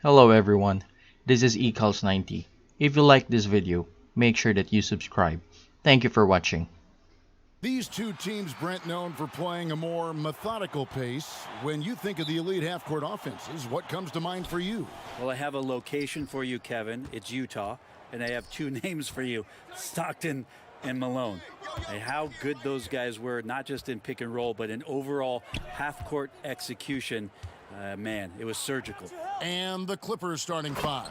Hello everyone, this is Ecals90. If you like this video, make sure that you subscribe. Thank you for watching. These two teams, Brent, known for playing a more methodical pace. When you think of the elite half-court offenses, what comes to mind for you? Well, I have a location for you, Kevin. It's Utah. And I have two names for you, Stockton and Malone. And how good those guys were, not just in pick and roll, but in overall half-court execution. Man, it was surgical. And the Clippers starting five.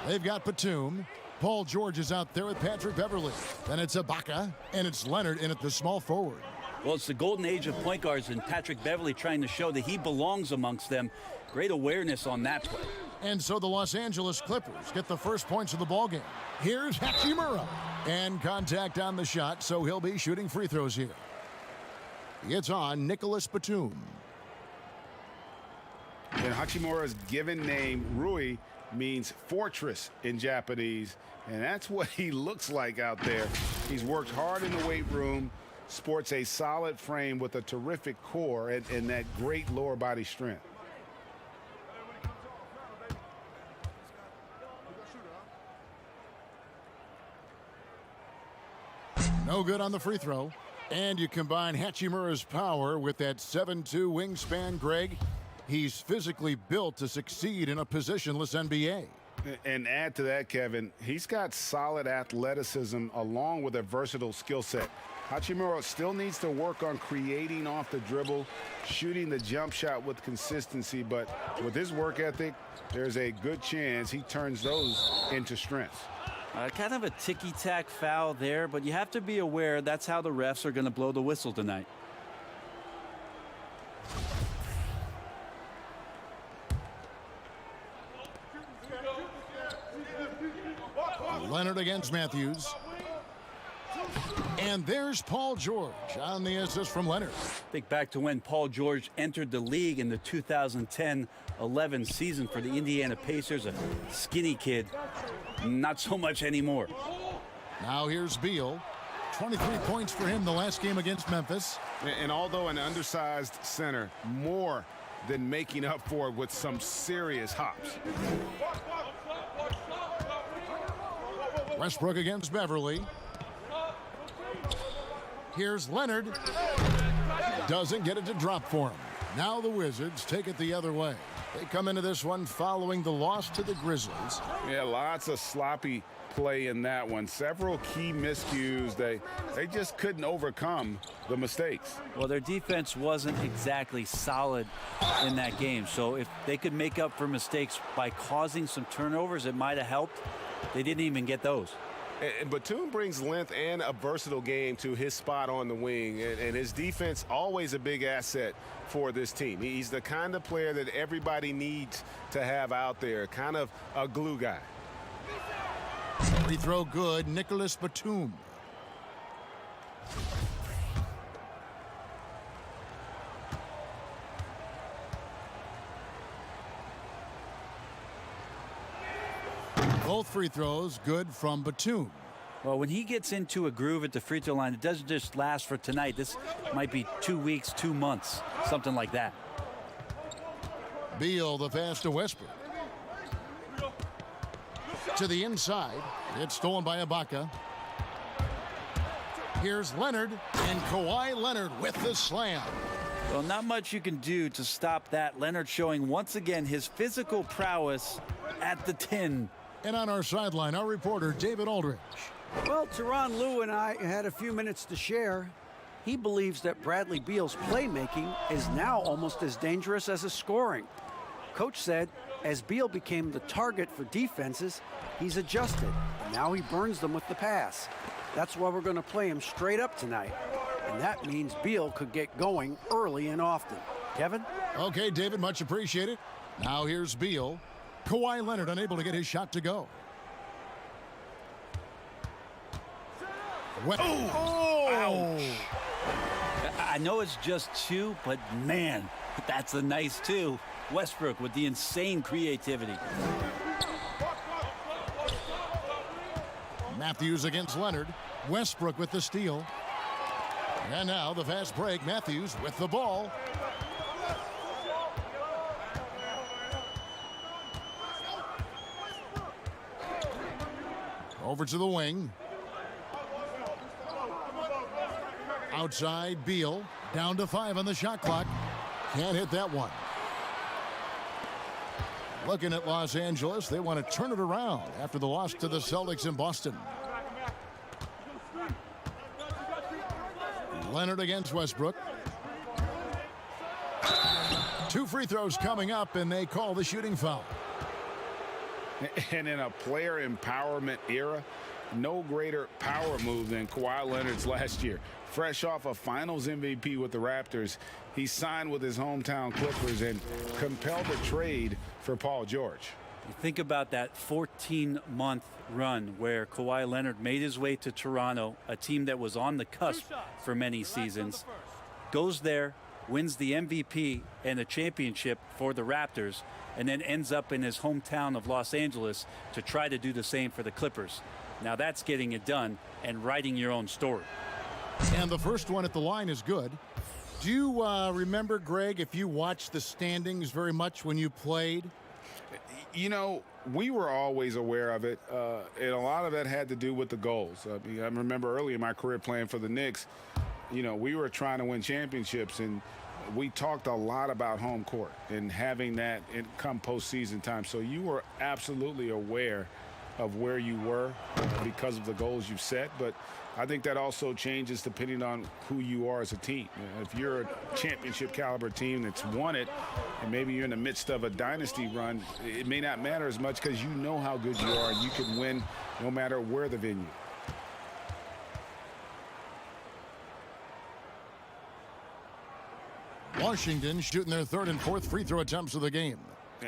They've got Batum. Paul George is out there with Patrick Beverley. Then it's Ibaka, and it's Leonard in at the small forward. Well, it's the golden age of point guards, and Patrick Beverley trying to show that he belongs amongst them. Great awareness on that play. And so the Los Angeles Clippers get the first points of the ballgame. Here's Hachimura. And contact on the shot, so he'll be shooting free throws here. It's on Nicholas Batum. And Hachimura's given name, Rui, means fortress in Japanese, and that's what he looks like out there. He's worked hard in the weight room, sports a solid frame with a terrific core and that great lower body strength. No good on the free throw. And you combine Hachimura's power with that 7'2" wingspan, Greg. He's physically built to succeed in a positionless NBA. And add to that, Kevin, he's got solid athleticism along with a versatile skill set. Hachimura still needs to work on creating off the dribble, shooting the jump shot with consistency, but with his work ethic, there's a good chance he turns those into strengths. Kind of a ticky-tack foul there, but you have to be aware that's how the refs are going to blow the whistle tonight. Leonard against Matthews. And there's Paul George on the assist from Leonard. Think back to when Paul George entered the league in the 2010-11 season for the Indiana Pacers, a skinny kid. Not so much anymore. Now here's Beal. 23 points for him the last game against Memphis. And although an undersized center, more than making up for it with some serious hops. Westbrook against Beverly. Here's Leonard. Doesn't get it to drop for him. Now the Wizards take it the other way. They come into this one following the loss to the Grizzlies. Yeah, lots of sloppy play in that one. Several key miscues. They just couldn't overcome the mistakes. Well, their defense wasn't exactly solid in that game. So if they could make up for mistakes by causing some turnovers, it might have helped. They didn't even get those. And Batum brings length and a versatile game to his spot on the wing, and his defense always a big asset for this team. He's the kind of player that everybody needs to have out there, kind of a glue guy. Free throw good, Nicholas Batum. Both free throws good from Batum. Well, when he gets into a groove at the free throw line, it doesn't just last for tonight. This might be 2 weeks, 2 months, something like that. Beal the pass to Westbrook. To the inside. It's stolen by Ibaka. Here's Leonard, and Kawhi Leonard with the slam. Well, not much you can do to stop that. Leonard showing once again his physical prowess at the 10. And on our sideline, our reporter, David Aldridge. Well, Tyronn Lue and I had a few minutes to share. He believes that Bradley Beal's playmaking is now almost as dangerous as his scoring. Coach said as Beal became the target for defenses, he's adjusted. Now he burns them with the pass. That's why we're going to play him straight up tonight. And that means Beal could get going early and often. Kevin? Okay, David, much appreciated. Now here's Beal. Kawhi Leonard unable to get his shot to go. Ouch. I know it's just 2, but man, that's a nice 2. Westbrook with the insane creativity. Matthews against Leonard. Westbrook with the steal. And now the fast break. Matthews with the ball. Over to the wing. Outside, Beal. Down to 5 on the shot clock. Can't hit that one. Looking at Los Angeles, they want to turn it around after the loss to the Celtics in Boston. Leonard against Westbrook. 2 free throws coming up, and they call the shooting foul. And in a player empowerment era, no greater power move than Kawhi Leonard's last year. Fresh off a finals MVP with the Raptors, he signed with his hometown Clippers and compelled a trade for Paul George. You think about that 14-month run where Kawhi Leonard made his way to Toronto, a team that was on the cusp for many seasons, goes there, wins the MVP and a championship for the Raptors, and then ends up in his hometown of Los Angeles to try to do the same for the Clippers. Now that's getting it done and writing your own story. And the first one at the line is good. Do you remember, Greg, if you watched the standings very much when you played? You know, we were always aware of it, and a lot of that had to do with the goals. I mean, I remember early in my career playing for the Knicks, you know, we were trying to win championships, and we talked a lot about home court and having that come postseason time. So you were absolutely aware of where you were because of the goals you've set. But I think that also changes depending on who you are as a team. If you're a championship caliber team that's won it, and maybe you're in the midst of a dynasty run, it may not matter as much because you know how good you are and you can win no matter where the venue. Washington shooting their 3rd and 4th free throw attempts of the game.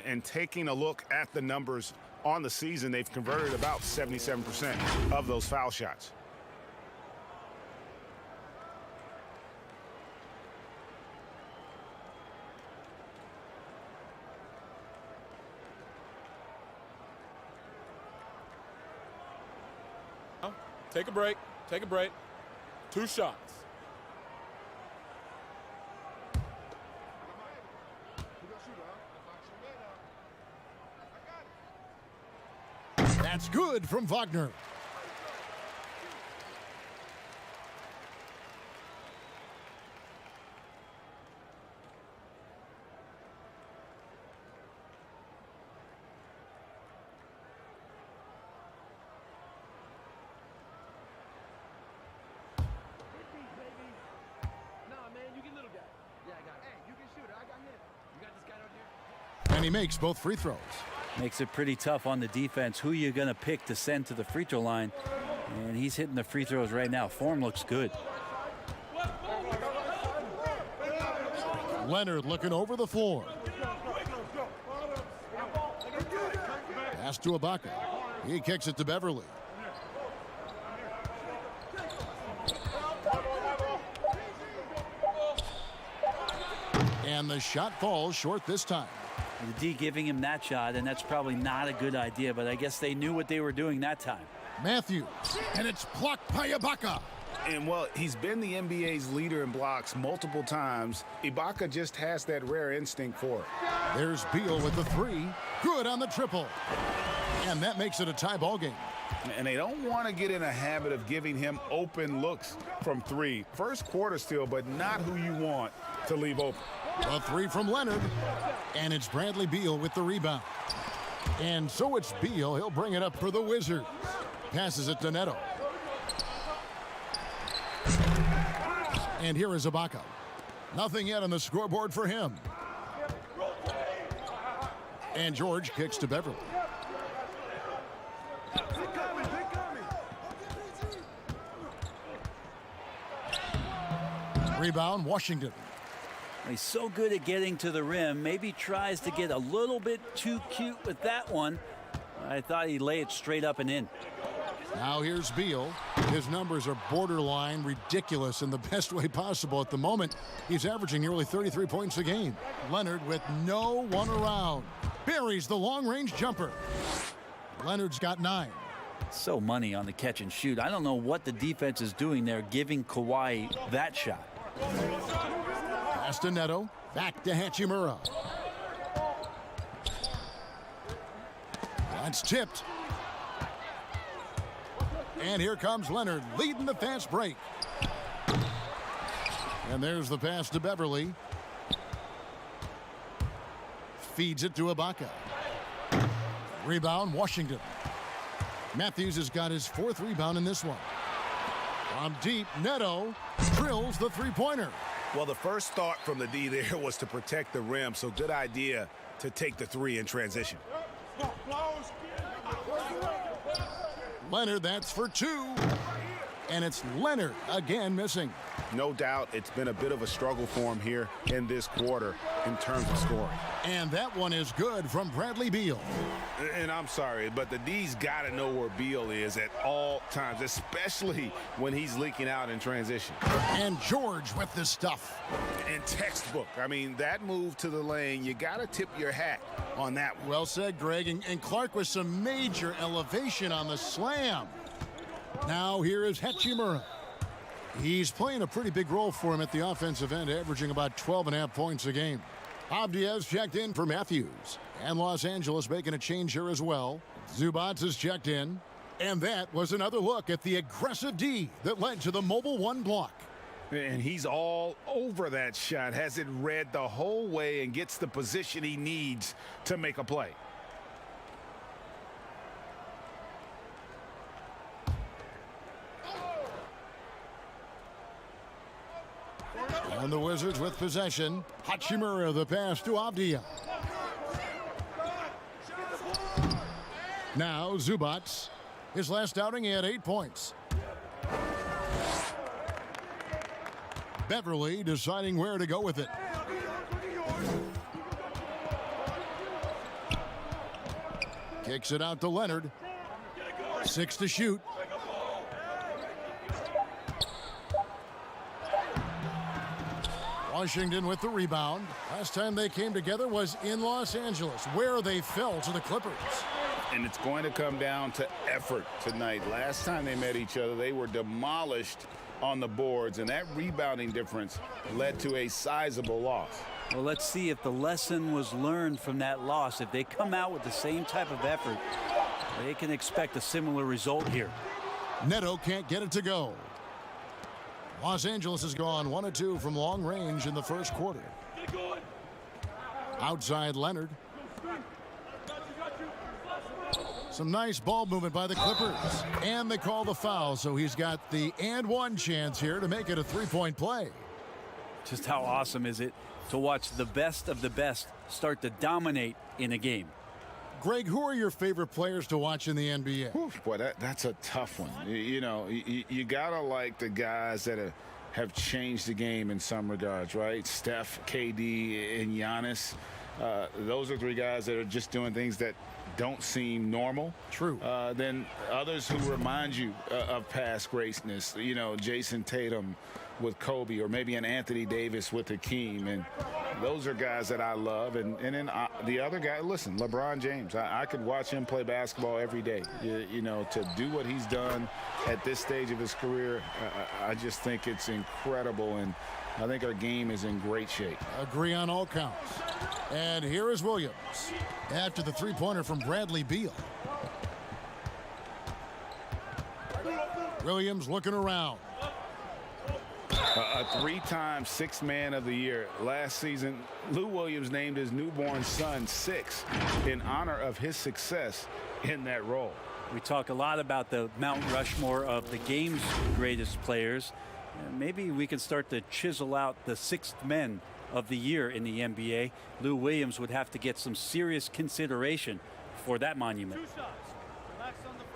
And taking a look at the numbers on the season, they've converted about 77% of those foul shots. Take a break. Take a break. 2 shots. That's good from Wagner. And he makes both free throws. Makes it pretty tough on the defense. Who you're going to pick to send to the free throw line. And he's hitting the free throws right now. Form looks good. Leonard looking over the floor. Pass to Ibaka. He kicks it to Beverly. And the shot falls short this time. The D giving him that shot, and that's probably not a good idea, but I guess they knew what they were doing that time. Matthews, and it's blocked by Ibaka. And, well, he's been the NBA's leader in blocks multiple times. Ibaka just has that rare instinct for it. There's Beal with the 3. Good on the triple. And that makes it a tie ball game. And they don't want to get in a habit of giving him open looks from 3. First quarter still, but not who you want to leave open. A 3 from Leonard. And it's Bradley Beal with the rebound. And so it's Beal. He'll bring it up for the Wizards. Passes it to Neto. And here is Ibaka. Nothing yet on the scoreboard for him. And George kicks to Beverly. Rebound, Washington. He's so good at getting to the rim. Maybe tries to get a little bit too cute with that one. I thought he'd lay it straight up and in. Now here's Beal. His numbers are borderline ridiculous in the best way possible at the moment. He's averaging nearly 33 points a game. Leonard with no one around. Buries the long-range jumper. Leonard's got 9. So money on the catch and shoot. I don't know what the defense is doing there, giving Kawhi that shot. Pass to Neto. Back to Hachimura. That's tipped. And here comes Leonard leading the fast break. And there's the pass to Beverly. Feeds it to Ibaka. Rebound, Washington. Matthews has got his 4th rebound in this one. From deep, Neto drills the three-pointer. Well, the first thought from the D there was to protect the rim, so good idea to take the 3 in transition. Leonard, that's for 2. And it's Leonard again missing. No doubt it's been a bit of a struggle for him here in this quarter in terms of scoring. And that one is good from Bradley Beal. And I'm sorry, but the D's got to know where Beal is at all times, especially when he's leaking out in transition. And George with the stuff. And textbook. I mean, that move to the lane, you got to tip your hat on that one. Well said, Greg. And Clark with some major elevation on the slam. Now here is Hachimura. He's playing a pretty big role for him at the offensive end, averaging about 12.5 points a game. Avdiiv's checked in for Matthews. And Los Angeles making a change here as well. Zubac is checked in. And that was another look at the aggressive D that led to the Mobile 1 block. And he's all over that shot, has it read the whole way and gets the position he needs to make a play. And the Wizards with possession. Hachimura the pass to Avdija. Now Zubac. His last outing he had 8 points. Beverly deciding where to go with it. Kicks it out to Leonard. 6 to shoot. Washington with the rebound. Last time they came together was in Los Angeles, where they fell to the Clippers. And it's going to come down to effort tonight. Last time they met each other, they were demolished on the boards, and that rebounding difference led to a sizable loss. Well, let's see if the lesson was learned from that loss. If they come out with the same type of effort, they can expect a similar result here. Neto can't get it to go. Los Angeles has gone 1 of 2 from long range in the first quarter. Outside Leonard. Some nice ball movement by the Clippers. And they call the foul, so he's got the and one chance here to make it a 3-point play. Just how awesome is it to watch the best of the best start to dominate in a game? Greg, who are your favorite players to watch in the NBA? Oof, boy, that's a tough one. You know, you got to like the guys that have changed the game in some regards, right? Steph, KD, and Giannis. Those are 3 guys that are just doing things that don't seem normal. True. Then others who remind you of past greatness, you know, Jason Tatum with Kobe, or maybe an Anthony Davis with Hakeem. And those are guys that I love. And then the other guy, listen, LeBron James. I could watch him play basketball every day. You know, to do what he's done at this stage of his career, I just think it's incredible. And I think our game is in great shape. Agree on all counts. And here is Williams after the 3-pointer from Bradley Beal. Williams looking around. A 3-time Sixth Man of the Year. Last season, Lou Williams named his newborn son Six in honor of his success in that role. We talk a lot about the Mount Rushmore of the game's greatest players. Maybe we can start to chisel out the sixth men of the year in the NBA. Lou Williams would have to get some serious consideration for that monument. 2 shots. Relax on the first.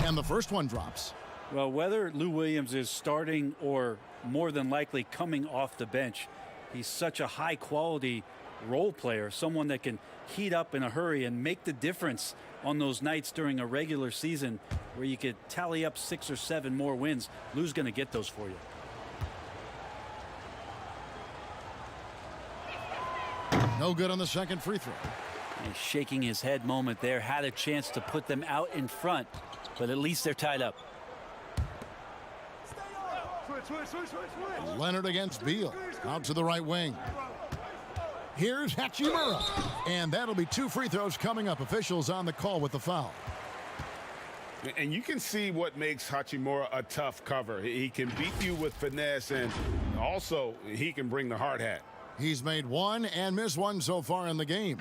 And the first one drops. Well, whether Lou Williams is starting or more than likely coming off the bench, he's such a high-quality role player, someone that can heat up in a hurry and make the difference on those nights during a regular season where you could tally up 6 or 7 more wins. Lou's going to get those for you. No good on the second free throw. A shaking his head moment there. Had a chance to put them out in front, but at least they're tied up. Leonard against Beal. Out to the right wing. Here's Hachimura. And that'll be 2 free throws coming up. Officials on the call with the foul. And you can see what makes Hachimura a tough cover. He can beat you with finesse, and also he can bring the hard hat. He's made 1 and missed 1 so far in the game.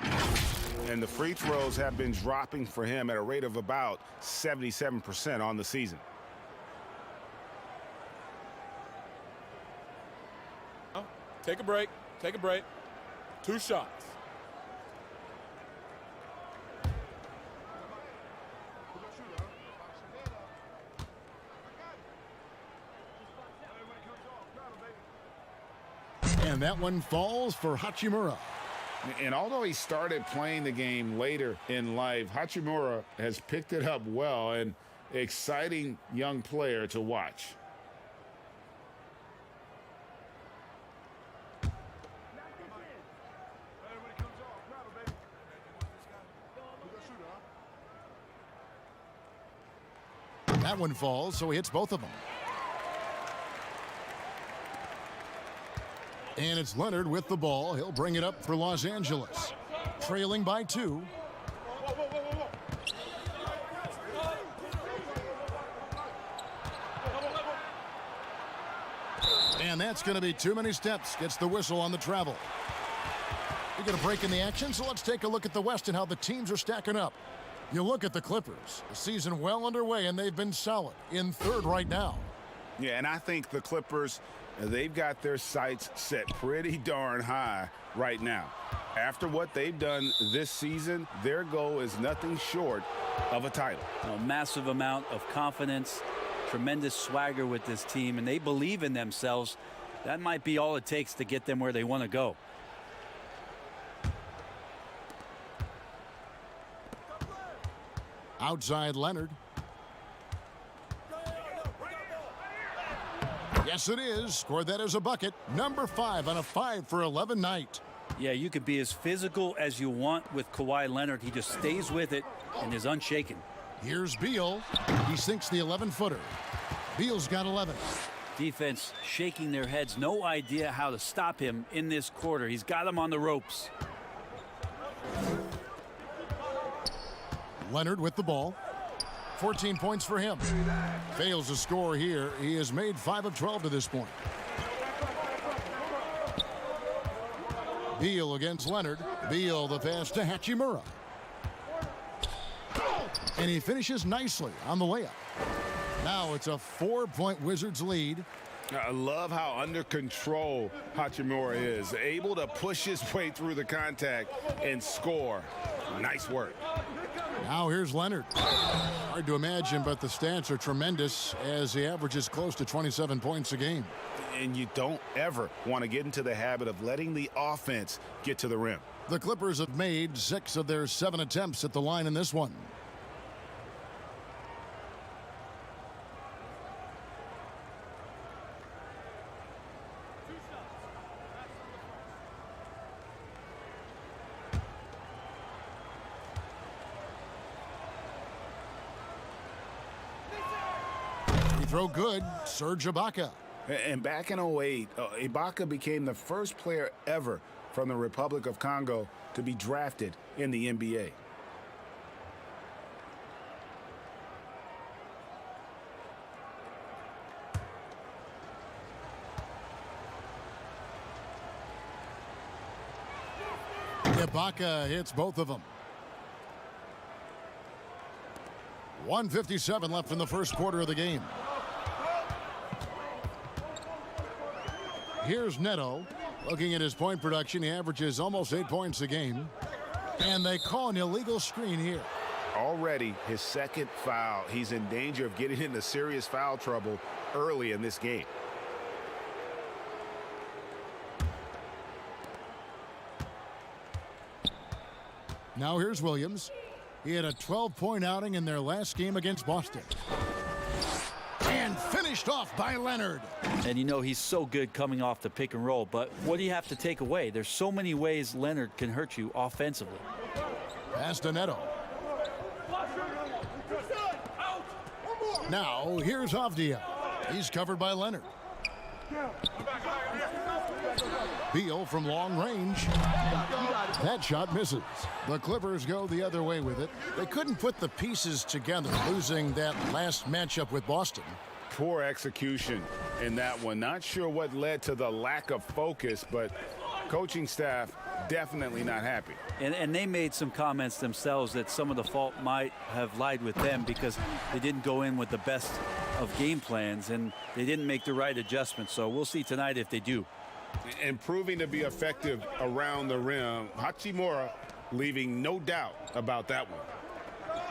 And the free throws have been dropping for him at a rate of about 77% on the season. Take a break. Take a break. 2 shots. And that one falls for Hachimura. And although he started playing the game later in life, Hachimura has picked it up well, and exciting young player to watch. That one falls, so he hits both of them. And it's Leonard with the ball. He'll bring it up for Los Angeles. Trailing by 2. And that's going to be too many steps. Gets the whistle on the travel. We're going to break in the action, so let's take a look at the West and how the teams are stacking up. You look at the Clippers. The season well underway, and they've been solid. In 3rd right now. Yeah, and I think the Clippers, they've got their sights set pretty darn high right now. After what they've done this season, their goal is nothing short of a title. A massive amount of confidence, tremendous swagger with this team, and they believe in themselves. That might be all it takes to get them where they want to go. Outside Leonard. Yes, it is. Scored that as a bucket. Number 5 on a 5 for 11 night. Yeah, you could be as physical as you want with Kawhi Leonard. He just stays with it and is unshaken. Here's Beal. He sinks the 11-footer. Beal's got 11. Defense shaking their heads. No idea how to stop him in this quarter. He's got him on the ropes. Leonard with the ball. 14 points for him. Fails to score here. He has made 5 of 12 to this point. Beal against Leonard. Beal the pass to Hachimura. And he finishes nicely on the layup. Now it's a 4-point Wizards lead. I love how under control Hachimura is. Able to push his way through the contact and score. Nice work. Now here's Leonard. Hard to imagine, but the stats are tremendous as he averages close to 27 points a game. And you don't ever want to get into the habit of letting the offense get to the rim. The Clippers have made 6 of their 7 attempts at the line in this one. Throw good, Serge Ibaka. And back in 08, Ibaka became the first player ever from the Republic of Congo to be drafted in the NBA. Ibaka hits both of them. 1:57 left in the first quarter of the game. Here's Neto. Looking at his point production, he averages almost 8 points a game. And they call an illegal screen here. Already his 2nd foul. He's in danger of getting into serious foul trouble early in this game. Now here's Williams. He had a 12-point outing in their last game against Boston. And finished off by Leonard. And you know he's so good coming off the pick and roll, but what do you have to take away? There's so many ways Leonard can hurt you offensively. Pass to Neto. Now here's Avdia. He's covered by Leonard. Beal from long range. That shot misses. The Clippers go the other way with it. They couldn't put the pieces together, losing that last matchup with Boston. Poor execution in that one. Not sure what led to the lack of focus, but coaching staff definitely not happy. And they made some comments themselves that some of the fault might have lied with them because they didn't go in with the best of game plans and they didn't make the right adjustments. So we'll see tonight if they do. And proving to be effective around the rim, Hachimura leaving no doubt about that one.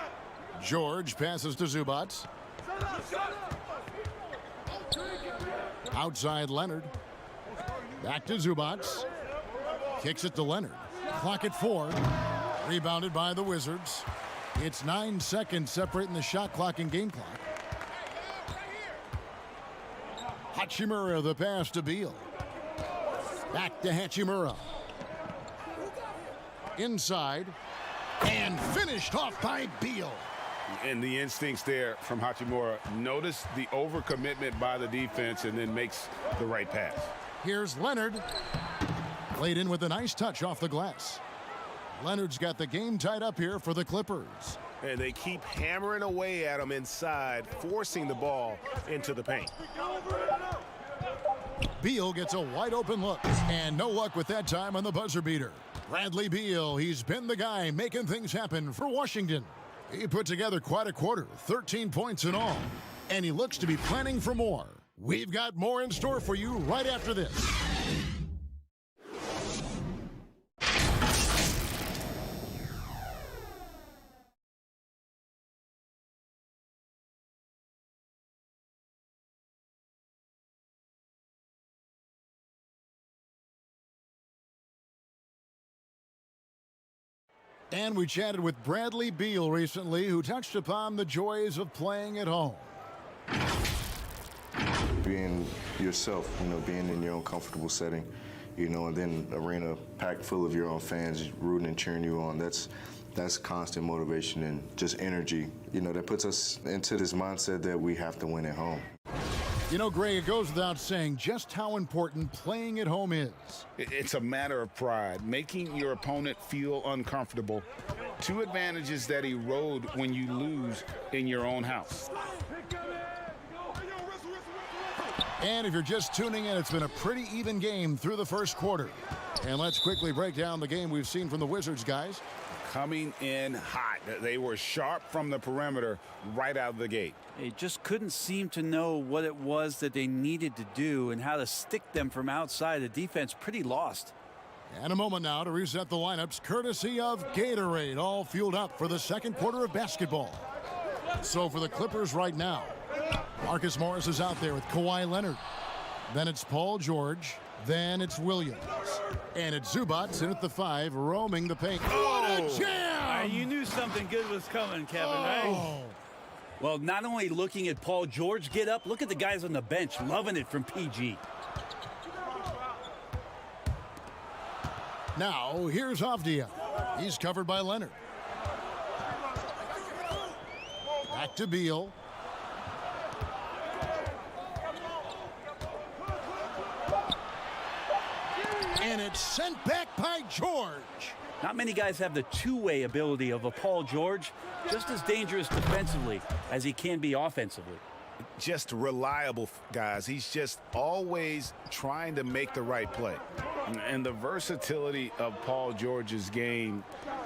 George passes to Zubac. Outside Leonard. Back to Zubac. Kicks it to Leonard. Clock at 4. Rebounded by the Wizards. It's 9 seconds separating the shot clock and game clock. Hachimura the pass to Beal. Back to Hachimura. Inside. And finished off by Beal. And the instincts there from Hachimura. Notice the overcommitment by the defense and then makes the right pass. Here's Leonard. Played in with a nice touch off the glass. Leonard's got the game tied up here for the Clippers. And they keep hammering away at him inside, forcing the ball into the paint. Beal gets a wide open look, and no luck with that time on the buzzer beater. Bradley Beal, he's been the guy making things happen for Washington. He put together quite a quarter, 13 points in all, and he looks to be planning for more. We've got more in store for you right after this. And we chatted with Bradley Beal recently, who touched upon the joys of playing at home. Being yourself, being in your own comfortable setting, and then arena packed full of your own fans rooting and cheering you on. That's constant motivation and just energy, that puts us into this mindset that we have to win at home. Greg, it goes without saying just how important playing at home is. It's a matter of pride, making your opponent feel uncomfortable. 2 advantages that erode when you lose in your own house. And if you're just tuning in, it's been a pretty even game through the first quarter. And let's quickly break down the game we've seen from the Wizards, guys. Coming in hot. They were sharp from the perimeter right out of the gate. They just couldn't seem to know what it was that they needed to do and how to stick them from outside. The defense pretty lost. And a moment now to reset the lineups, courtesy of Gatorade, all fueled up for the second quarter of basketball. So for the Clippers right now, Marcus Morris is out there with Kawhi Leonard. Then it's Paul George. Then it's Williams. And it's Zubac in at the 5, roaming the paint. What a jam! You knew something good was coming, Kevin, right? Well, not only looking at Paul George get up, look at the guys on the bench loving it from PG. Now, here's Avdia. He's covered by Leonard. Back to Beal. And it's sent back by George. Not many guys have the two-way ability of a Paul George, just as dangerous defensively as he can be offensively. Just reliable, guys. He's just always trying to make the right play. And the versatility of Paul George's game,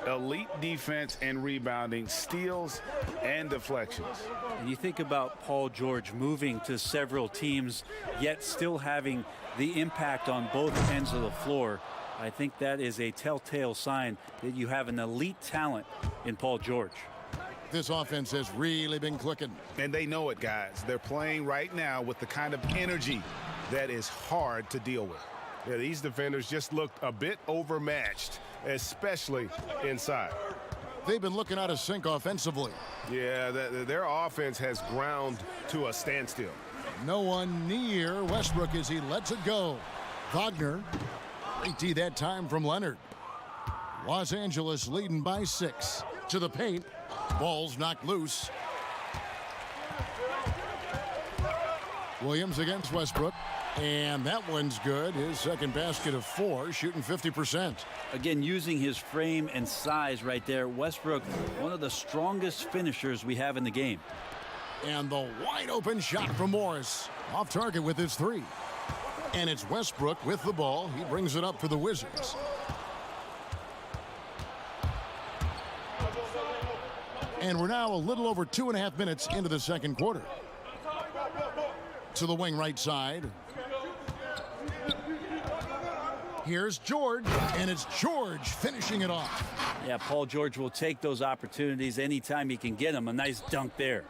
elite defense and rebounding, steals and deflections. And you think about Paul George moving to several teams, yet still having the impact on both ends of the floor. I think that is a telltale sign that you have an elite talent in Paul George. This offense has really been clicking. And they know it, guys. They're playing right now with the kind of energy that is hard to deal with. Yeah, these defenders just looked a bit overmatched, especially inside. They've been looking out of sync offensively. Yeah, their offense has ground to a standstill. No one near Westbrook as he lets it go. Wagner. Great D that time from Leonard. Los Angeles leading by 6. To the paint. Ball's knocked loose. Williams against Westbrook. And that one's good. His second basket of 4, shooting 50%. Again, using his frame and size right there, Westbrook, one of the strongest finishers we have in the game. And the wide open shot from Morris. Off target with his 3. And it's Westbrook with the ball. He brings it up for the Wizards. And we're now a little over 2.5 minutes into the second quarter. To the wing right side. Here's George, and it's George finishing it off. Yeah, Paul George will take those opportunities anytime he can get them. A nice dunk there.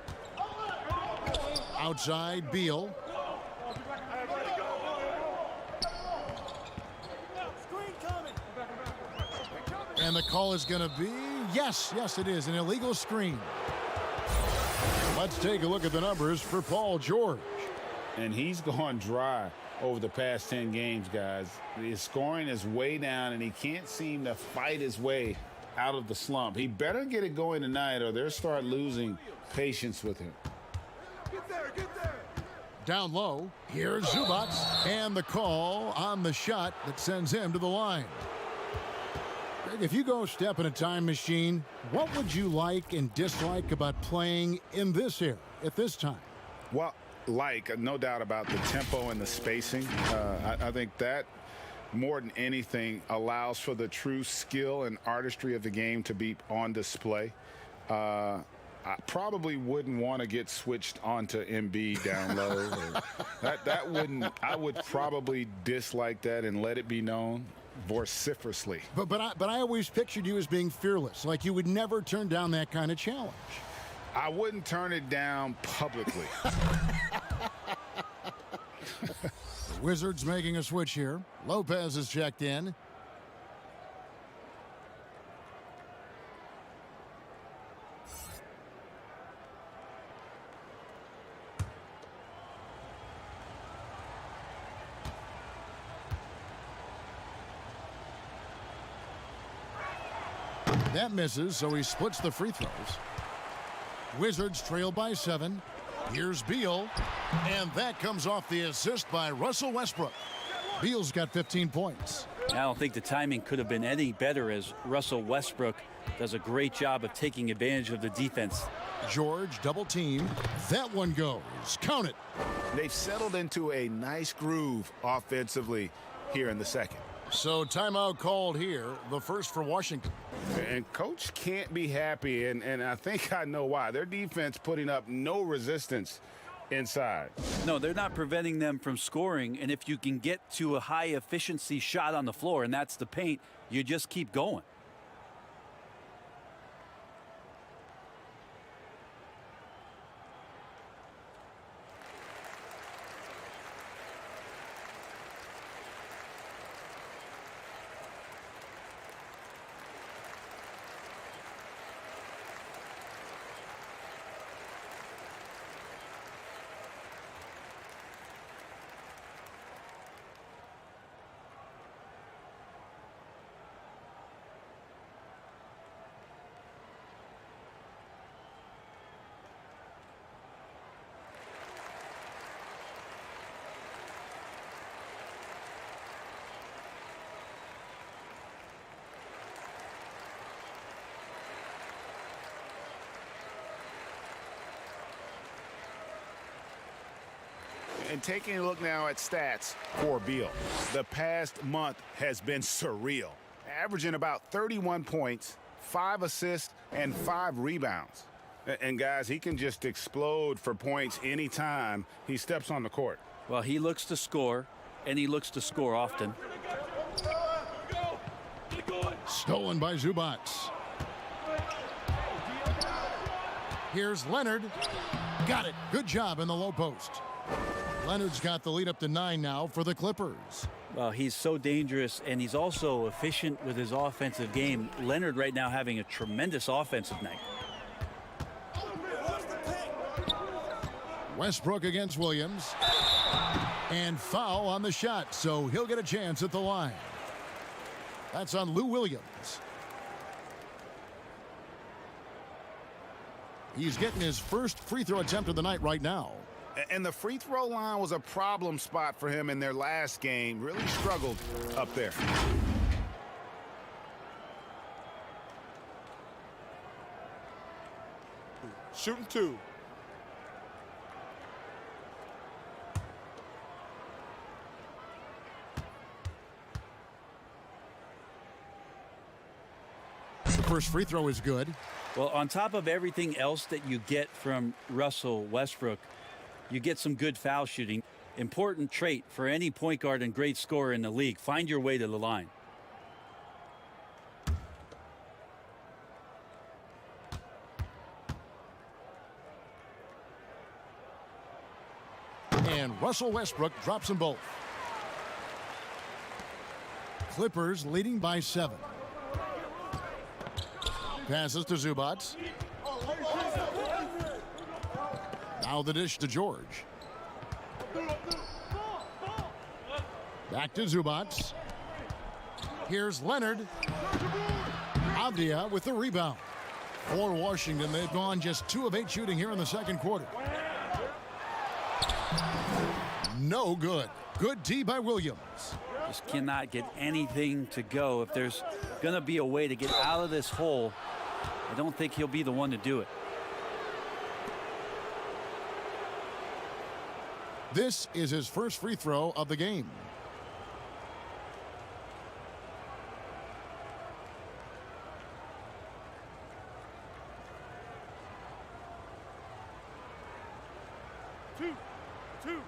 Outside, Beal. And the call is going to be, yes, it is, an illegal screen. Let's take a look at the numbers for Paul George. And he's gone dry over the past 10 games, guys. His scoring is way down, and he can't seem to fight his way out of the slump. He better get it going tonight, or they'll start losing patience with him. Get there. Down low, here's Zubac, and the call on the shot that sends him to the line. Greg, if you go step in a time machine, what would you like and dislike about playing in this era at this time? Well, no doubt about the tempo and the spacing. I think that more than anything allows for the true skill and artistry of the game to be on display. I probably wouldn't want to get switched onto Embiid down low. that wouldn't. I would probably dislike that and let it be known vociferously. But I always pictured you as being fearless, like you would never turn down that kind of challenge. I wouldn't turn it down publicly. The Wizards making a switch here. Lopez is checked in. That misses, so he splits the free throws. Wizards trail by 7. Here's Beal, and that comes off the assist by Russell Westbrook. Beal's got 15 points. I don't think the timing could have been any better, as Russell Westbrook does a great job of taking advantage of the defense. George double team. That one goes. Count it. They've settled into a nice groove offensively here in the second. So timeout called here, the first for Washington. And coach can't be happy, and I think I know why. Their defense putting up no resistance inside. No, they're not preventing them from scoring, and if you can get to a high efficiency shot on the floor, and that's the paint, you just keep going. And taking a look now at stats for Beal. The past month has been surreal. Averaging about 31 points, 5 assists, and 5 rebounds. And guys, he can just explode for points anytime he steps on the court. Well, he looks to score, and he looks to score often. Stolen by Zubac. Here's Leonard. Got it. Good job in the low post. Leonard's got the lead up to 9 now for the Clippers. Well, he's so dangerous, and he's also efficient with his offensive game. Leonard right now having a tremendous offensive night. Westbrook against Williams. And foul on the shot, so he'll get a chance at the line. That's on Lou Williams. He's getting his first free throw attempt of the night right now. And the free throw line was a problem spot for him in their last game. Really struggled up there. Shooting 2. The first free throw is good. Well, on top of everything else that you get from Russell Westbrook, you get some good foul shooting. Important trait for any point guard and great scorer in the league. Find your way to the line. And Russell Westbrook drops them both. Clippers leading by 7. Passes to Zubac. Now the dish to George. Back to Zubac. Here's Leonard. Avdia with the rebound. For Washington, they've gone just 2 of 8 shooting here in the second quarter. No good. Good D by Williams. Just cannot get anything to go. If there's going to be a way to get out of this hole, I don't think he'll be the one to do it. This is his first free throw of the game. Two.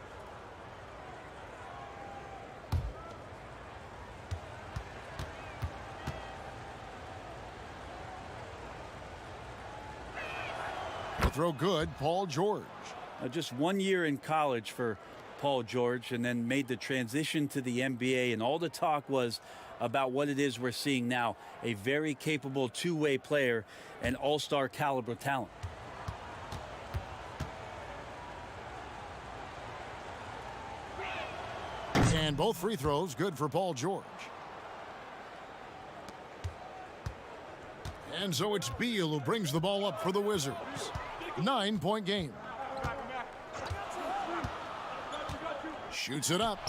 The throw good, Paul George. Just 1 year in college for Paul George, and then made the transition to the NBA, and all the talk was about what it is we're seeing now. A very capable two-way player and all-star caliber talent. And both free throws good for Paul George. And so it's Beal who brings the ball up for the Wizards. 9-point game. Shoots it up.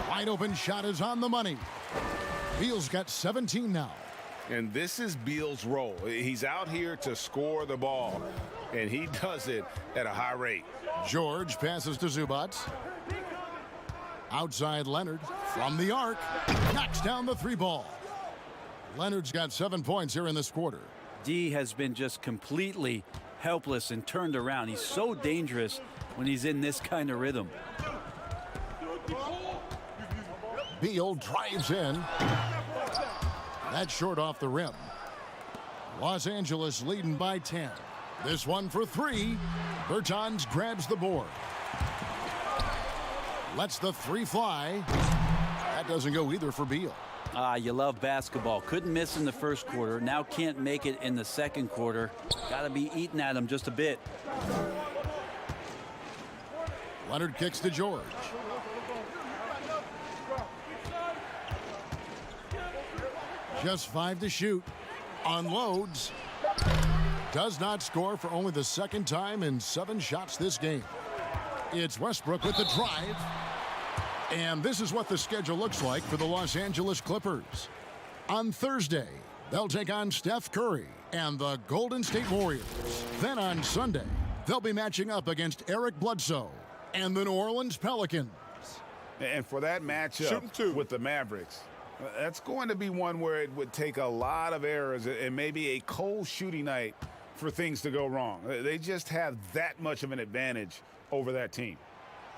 Wide open shot is on the money. Beal's got 17 now. And this is Beal's role. He's out here to score the ball, and he does it at a high rate. George passes to Zubac. Outside Leonard from the arc. Knocks down the 3-ball. Leonard's got 7 points here in this quarter. D has been just completely helpless and turned around. He's so dangerous when he's in this kind of rhythm. Beal drives in. That's short off the rim. Los Angeles leading by 10. This one for 3. Bertans grabs the board. Lets the 3 fly. That doesn't go either for Beal. You love basketball. Couldn't miss in the first quarter. Now can't make it in the second quarter. Got to be eating at him just a bit. Leonard kicks to George. Just 5 to shoot. Unloads. Does not score for only the second time in 7 shots this game. It's Westbrook with the drive. And this is what the schedule looks like for the Los Angeles Clippers. On Thursday, they'll take on Steph Curry and the Golden State Warriors. Then on Sunday, they'll be matching up against Eric Bledsoe and the New Orleans Pelicans. And for that matchup with the Mavericks, that's going to be one where it would take a lot of errors and maybe a cold shooting night for things to go wrong. They just have that much of an advantage over that team.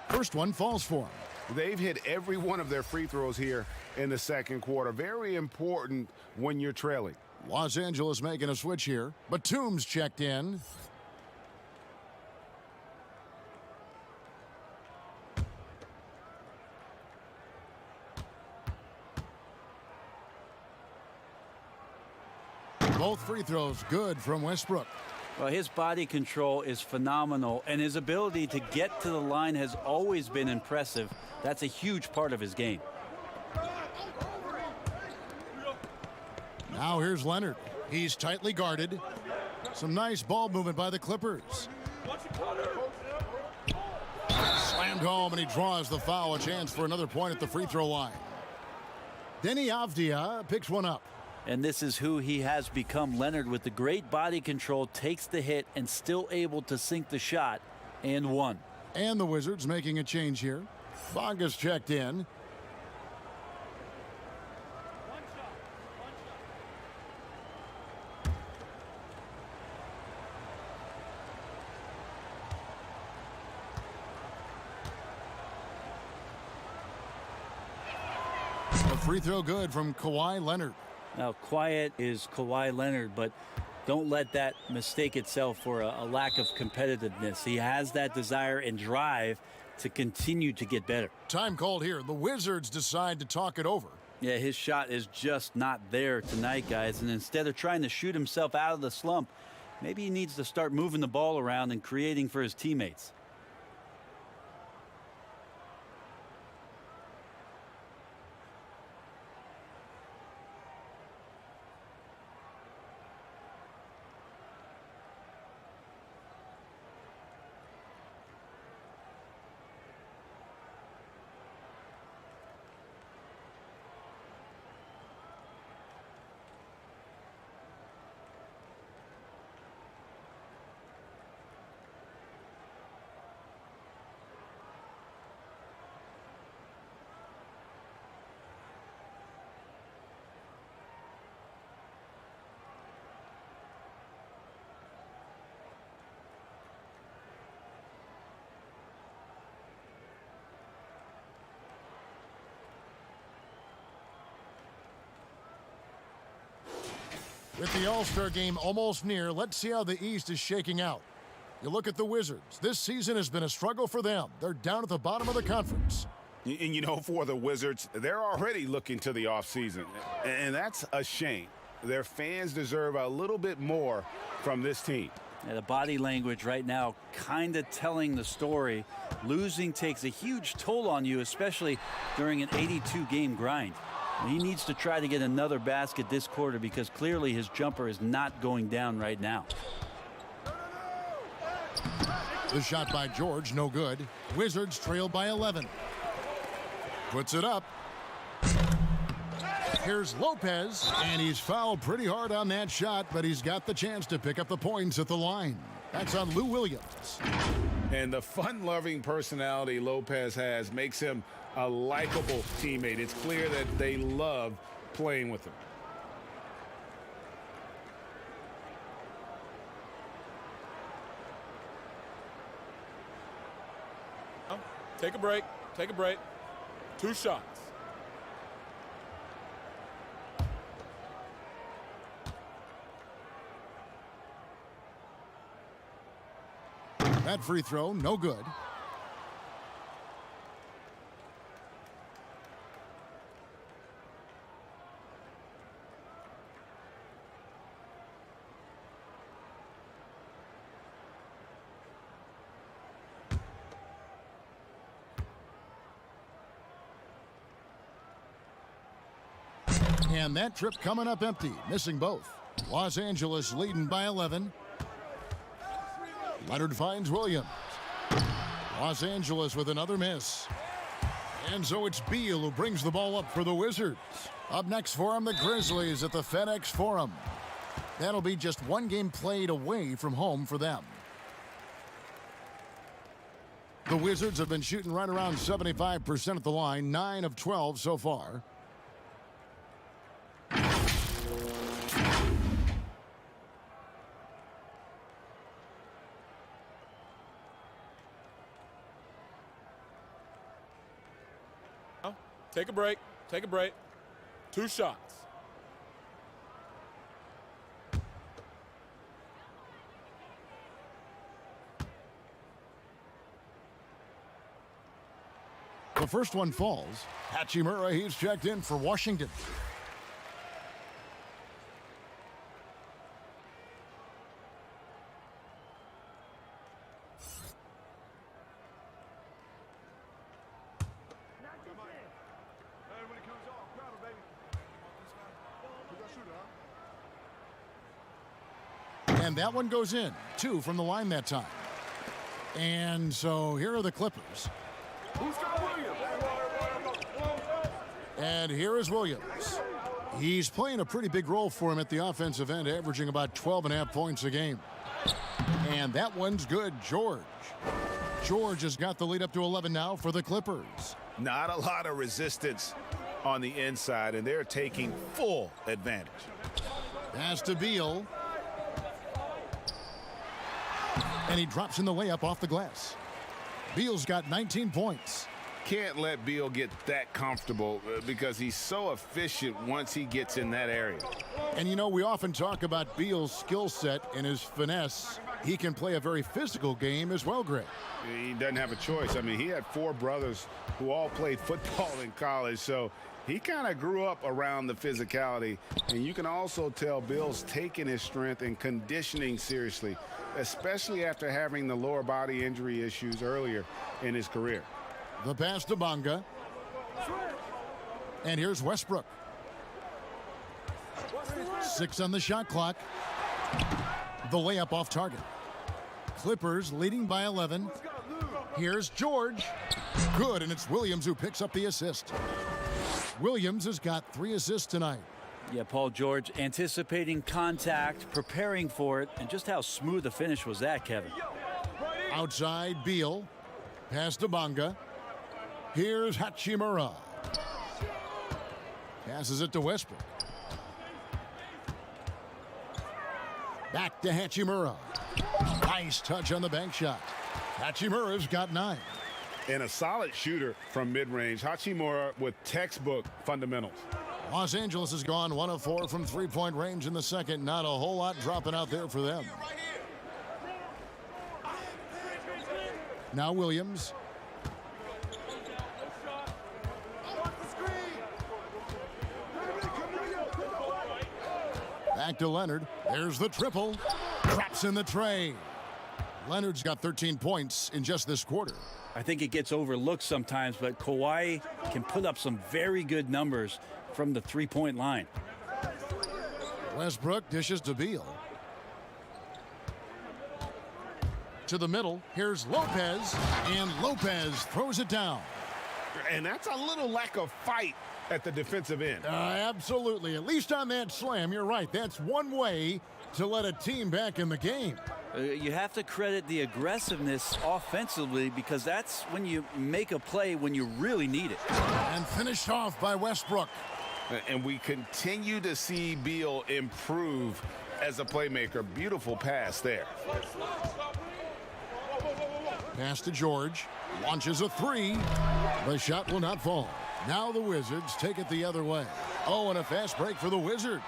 First one falls for them. They've hit every one of their free throws here in the second quarter. Very important when you're trailing. Los Angeles making a switch here. Batum's checked in. Both free throws good from Westbrook. Well, his body control is phenomenal, and his ability to get to the line has always been impressive. That's a huge part of his game. Now here's Leonard. He's tightly guarded. Some nice ball movement by the Clippers. home, and he draws the foul. A chance for another point at the free throw line. Denny Avdia picks one up. And this is who he has become. Leonard, with the great body control, takes the hit and still able to sink the shot, and one. And the Wizards making a change here. Bonga's checked in. A free throw good from Kawhi Leonard. Now, quiet is Kawhi Leonard, but don't let that mistake itself for a lack of competitiveness. He has that desire and drive to continue to get better. Time called here. The Wizards decide to talk it over. Yeah, his shot is just not there tonight, guys. And instead of trying to shoot himself out of the slump, maybe he needs to start moving the ball around and creating for his teammates. With the All-Star game almost near, let's see how the East is shaking out. You look at the Wizards. This season has been a struggle for them. They're down at the bottom of the conference. And, you know, for the Wizards, they're already looking to the offseason, and that's a shame. Their fans deserve a little bit more from this team. Yeah, the body language right now kind of telling the story. Losing takes a huge toll on you, especially during an 82-game grind. He needs to try to get another basket this quarter because clearly his jumper is not going down right now. The shot by George, no good. Wizards trail by 11. Puts it up. Here's Lopez, and he's fouled pretty hard on that shot, but he's got the chance to pick up the points at the line. That's on Lou Williams. And the fun-loving personality Lopez has makes him a likable teammate. It's clear that they love playing with him. Take a break. Take a break. 2 shots. That free throw, no good. And that trip coming up empty, missing both. Los Angeles leading by 11. Leonard finds Williams. Los Angeles with another miss. And so it's Beal who brings the ball up for the Wizards. Up next for them, the Grizzlies at the FedEx Forum. That'll be just one game played away from home for them. The Wizards have been shooting right around 75% at the line, 9 of 12 so far. Take a break. Take a break. 2 shots. The first one falls. Hachimura, he's checked in for Washington. And that one goes in. 2 from the line that time. And so here are the Clippers. And here is Williams. He's playing a pretty big role for him at the offensive end, averaging about 12.5 points a game. And that one's good. George has got the lead up to 11 now for the Clippers. Not a lot of resistance on the inside, and they're taking full advantage. Pass to Beal. And he drops in the layup off the glass. Beal's got 19 points. Can't let Beal get that comfortable because he's so efficient once he gets in that area. And you know, we often talk about Beal's skill set and his finesse. He can play a very physical game as well, Greg. He doesn't have a choice. I mean, he had 4 brothers who all played football in college, so he kind of grew up around the physicality. And you can also tell Beal's taking his strength and conditioning seriously, especially after having the lower body injury issues earlier in his career. The pass to Bonga. And here's Westbrook. 6 on the shot clock. The layup off target. Clippers leading by 11. Here's George. Good, and it's Williams who picks up the assist. Williams has got 3 assists tonight. Yeah, Paul George anticipating contact, preparing for it, and just how smooth the finish was that, Kevin. Outside, Beal. Pass to Bonga. Here's Hachimura. Passes it to Westbrook. Back to Hachimura. Nice touch on the bank shot. Hachimura's got 9. And a solid shooter from mid-range. Hachimura with textbook fundamentals. Los Angeles has gone 1 of 4 from three-point range in the second. Not a whole lot dropping out there for them. Now Williams. Back to Leonard. There's the triple. Drops in the tray. Leonard's got 13 points in just this quarter. I think it gets overlooked sometimes, but Kawhi can put up some very good numbers from the three-point line. Westbrook dishes to Beal. To the middle. Here's Lopez. And Lopez throws it down. And that's a little lack of fight at the defensive end. Absolutely. At least on that slam, you're right. That's one way to let a team back in the game. You have to credit the aggressiveness offensively because that's when you make a play when you really need it. And finished off by Westbrook. And we continue to see Beal improve as a playmaker. Beautiful pass there. Pass to George. Launches a 3. The shot will not fall. Now the Wizards take it the other way. Oh, and a fast break for the Wizards.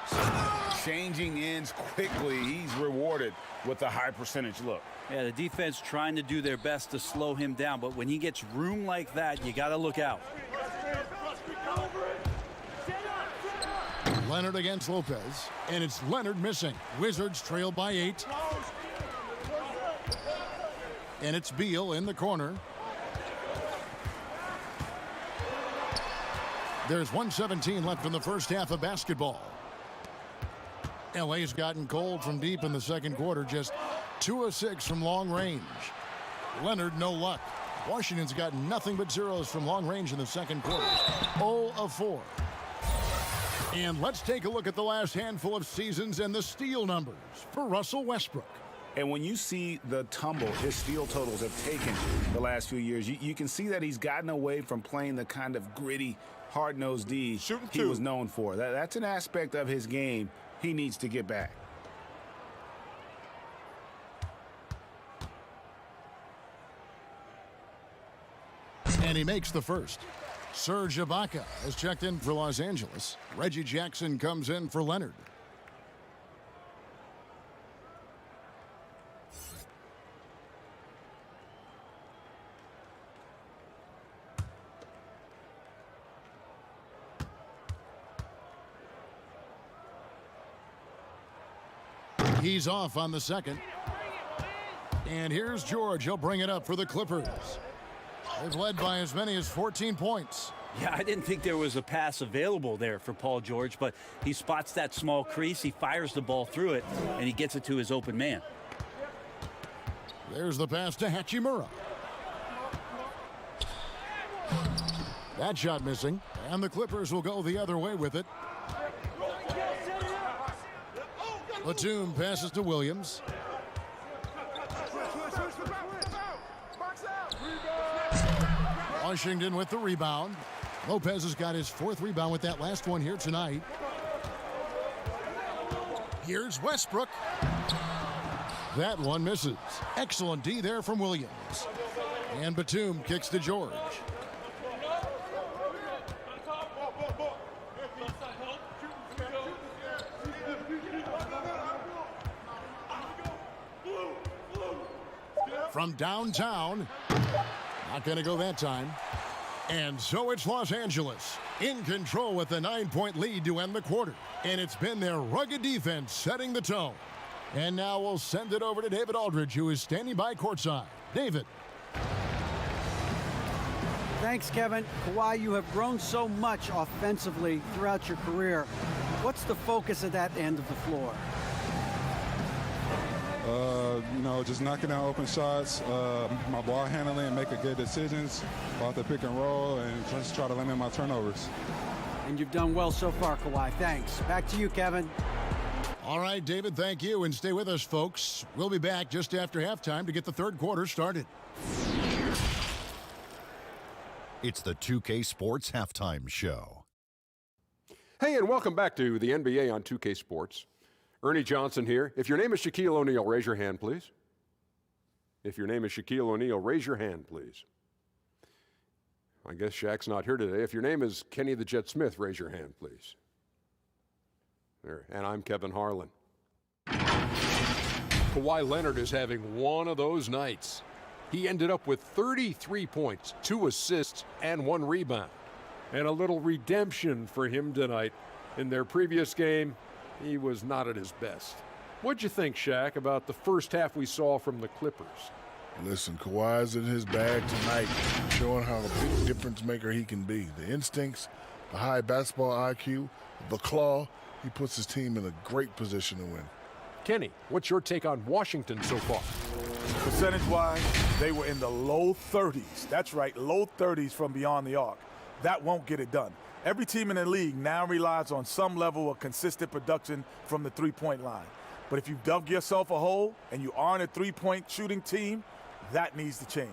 Changing ends quickly. He's rewarded with a high percentage look. Yeah, the defense trying to do their best to slow him down, but when he gets room like that, you got to look out. Leonard against Lopez, and it's Leonard missing. Wizards trail by 8. And it's Beal in the corner. There's 1:17 left in the first half of basketball. LA's gotten cold from deep in the second quarter, just 2 of 6 from long range. Leonard, no luck. Washington's got nothing but zeros from long range in the second quarter. 0 of 4. And let's take a look at the last handful of seasons and the steal numbers for Russell Westbrook. And when you see the tumble his steal totals have taken the last few years, you can see that he's gotten away from playing the kind of gritty, hard-nosed D he was known for. That's an aspect of his game he needs to get back. And he makes the first. Serge Ibaka has checked in for Los Angeles. Reggie Jackson comes in for Leonard. He's off on the second. And here's George. He'll bring it up for the Clippers. They've led by as many as 14 points. Yeah, I didn't think there was a pass available there for Paul George, but he spots that small crease, he fires the ball through it, and he gets it to his open man. There's the pass to Hachimura. That shot missing, and the Clippers will go the other way with it. Batum passes to Williams. Washington with the rebound. Lopez has got his 4th rebound with that last one here tonight. Here's Westbrook. That one misses. Excellent D there from Williams. And Batum kicks to George. From downtown. Not going to go that time. And so it's Los Angeles in control with a 9-point lead to end the quarter. And it's been their rugged defense setting the tone. And now we'll send it over to David Aldridge, who is standing by courtside. David. Thanks, Kevin. Kawhi, you have grown so much offensively throughout your career. What's the focus at that end of the floor? Just knocking down open shots, my ball handling, making good decisions off the pick and roll, and just try to limit my turnovers. And you've done well so far, Kawhi. Thanks. Back to you, Kevin. All right, David, thank you. And stay with us, folks. We'll be back just after halftime to get the third quarter started. It's the 2K Sports Halftime Show. Hey, and welcome back to the NBA on 2K Sports. Ernie Johnson here. If your name is Shaquille O'Neal, raise your hand, please. If your name is Shaquille O'Neal, raise your hand, please. I guess Shaq's not here today. If your name is Kenny the Jet Smith, raise your hand, please. There. And I'm Kevin Harlan. Kawhi Leonard is having one of those nights. He ended up with 33 points, 2 assists, and 1 rebound. And a little redemption for him tonight. In their previous game, he was not at his best. What'd you think, Shaq, about the first half we saw from the Clippers? Listen, Kawhi's in his bag tonight, showing how a big difference maker he can be. The instincts, the high basketball IQ, the claw, he puts his team in a great position to win. Kenny, what's your take on Washington so far? Percentage-wise, they were in the low 30s. That's right, low 30s from beyond the arc. That won't get it done. Every team in the league now relies on some level of consistent production from the three-point line. But if you've dug yourself a hole and you aren't a three-point shooting team, that needs to change.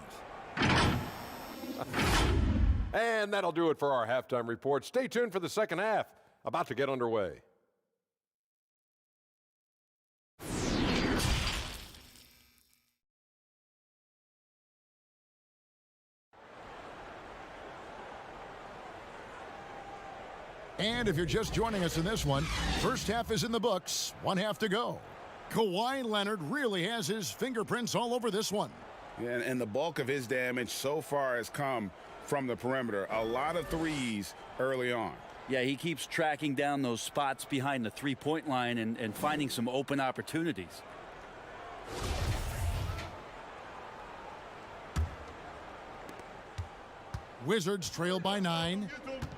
And that'll do it for our halftime report. Stay tuned for the second half, about to get underway. And if you're just joining us in this one, first half is in the books, 1 half to go. Kawhi Leonard really has his fingerprints all over this one. Yeah, and the bulk of his damage so far has come from the perimeter. A lot of threes early on. Yeah, he keeps tracking down those spots behind the three-point line and finding some open opportunities. Wizards trail by 9.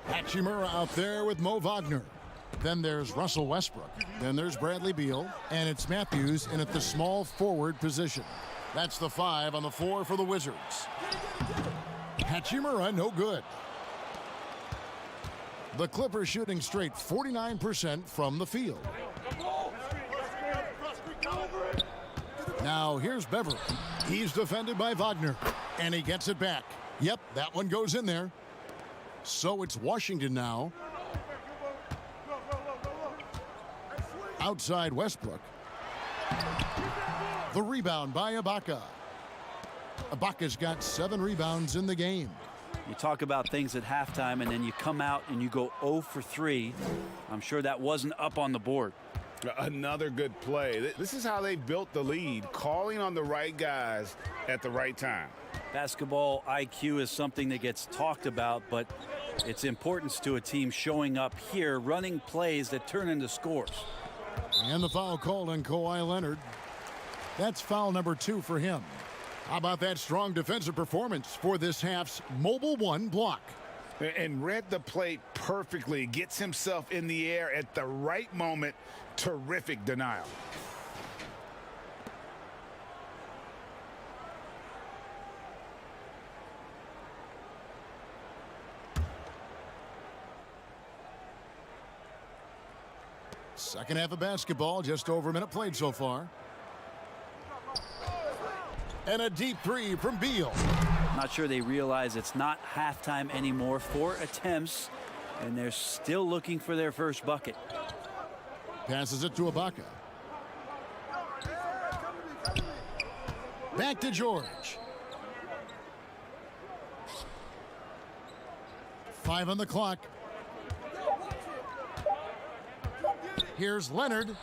Hachimura out there with Mo Wagner. Then there's Russell Westbrook. Then there's Bradley Beal. And it's Matthews in at the small forward position. That's the 5 on the floor for the Wizards. Hachimura, no good. The Clippers shooting straight 49% from the field. Now here's Beverly. He's defended by Wagner. And he gets it back. Yep, that one goes in there. So it's Washington now. Outside Westbrook. The rebound by Ibaka. Ibaka's got 7 rebounds in the game. You talk about things at halftime and then you come out and you go 0 for 3. I'm sure that wasn't up on the board. Another good play. This is how they built the lead, calling on the right guys at the right time. Basketball IQ is something that gets talked about, but its importance to a team showing up here, running plays that turn into scores. And the foul called on Kawhi Leonard. That's foul number 2 for him. How about that strong defensive performance for this half's Mobile One block? And read the play perfectly. Gets himself in the air at the right moment. Terrific denial. Second half of basketball, just over a minute played so far. And a deep three from Beal. Not sure they realize it's not halftime anymore. 4 attempts, and they're still looking for their first bucket. Passes it to Ibaka. Back to George. 5 on the clock. Here's Leonard.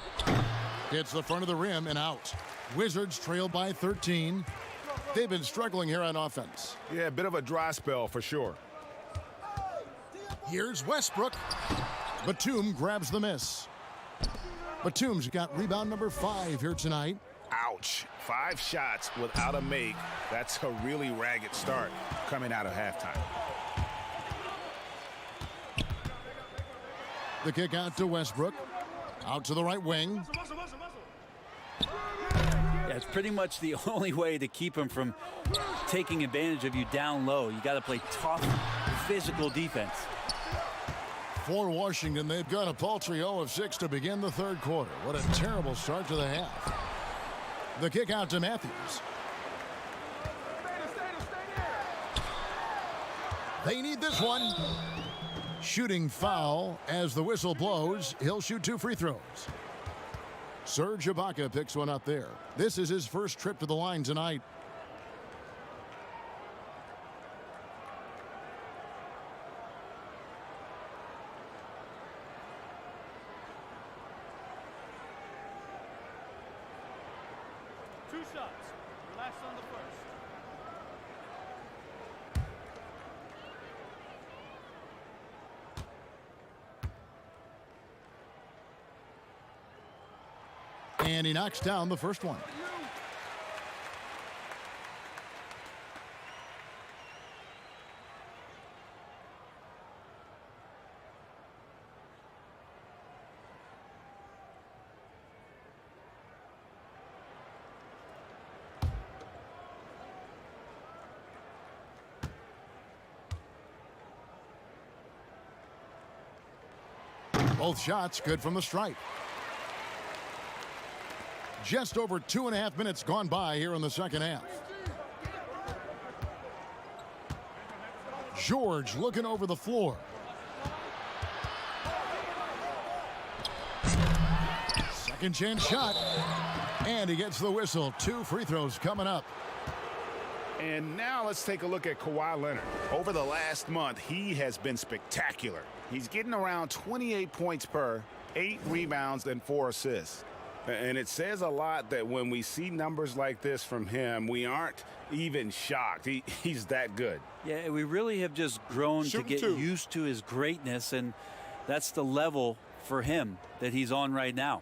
Hits the front of the rim and out. Wizards trail by 13. They've been struggling here on offense. Yeah, a bit of a dry spell for sure. Here's Westbrook. Batum grabs the miss. Batum's got rebound number 5 here tonight. Ouch. 5 shots without a make. That's a really ragged start coming out of halftime. The kick out to Westbrook. Out to the right wing. Yeah, it's pretty much the only way to keep him from taking advantage of you down low. You got to play tough, physical defense. For Washington, they've got a paltry 0 of 6 to begin the third quarter. What a terrible start to the half. The kick out to Matthews. They need this one. Shooting foul as the whistle blows. He'll shoot 2 free throws. Serge Ibaka picks one up there. This is his first trip to the line tonight. Two shots. Relax on the first. And he knocks down the first one. Both shots good from the stripe. Just over 2.5 minutes gone by here in the second half. George looking over the floor. Second chance shot. And he gets the whistle. 2 free throws coming up. And now let's take a look at Kawhi Leonard. Over the last month, he has been spectacular. He's getting around 28 points per, 8 rebounds, and 4 assists. And it says a lot that when we see numbers like this from him, we aren't even shocked. He's that good. Yeah, we really have just grown to get used to his greatness, and that's the level for him that he's on right now.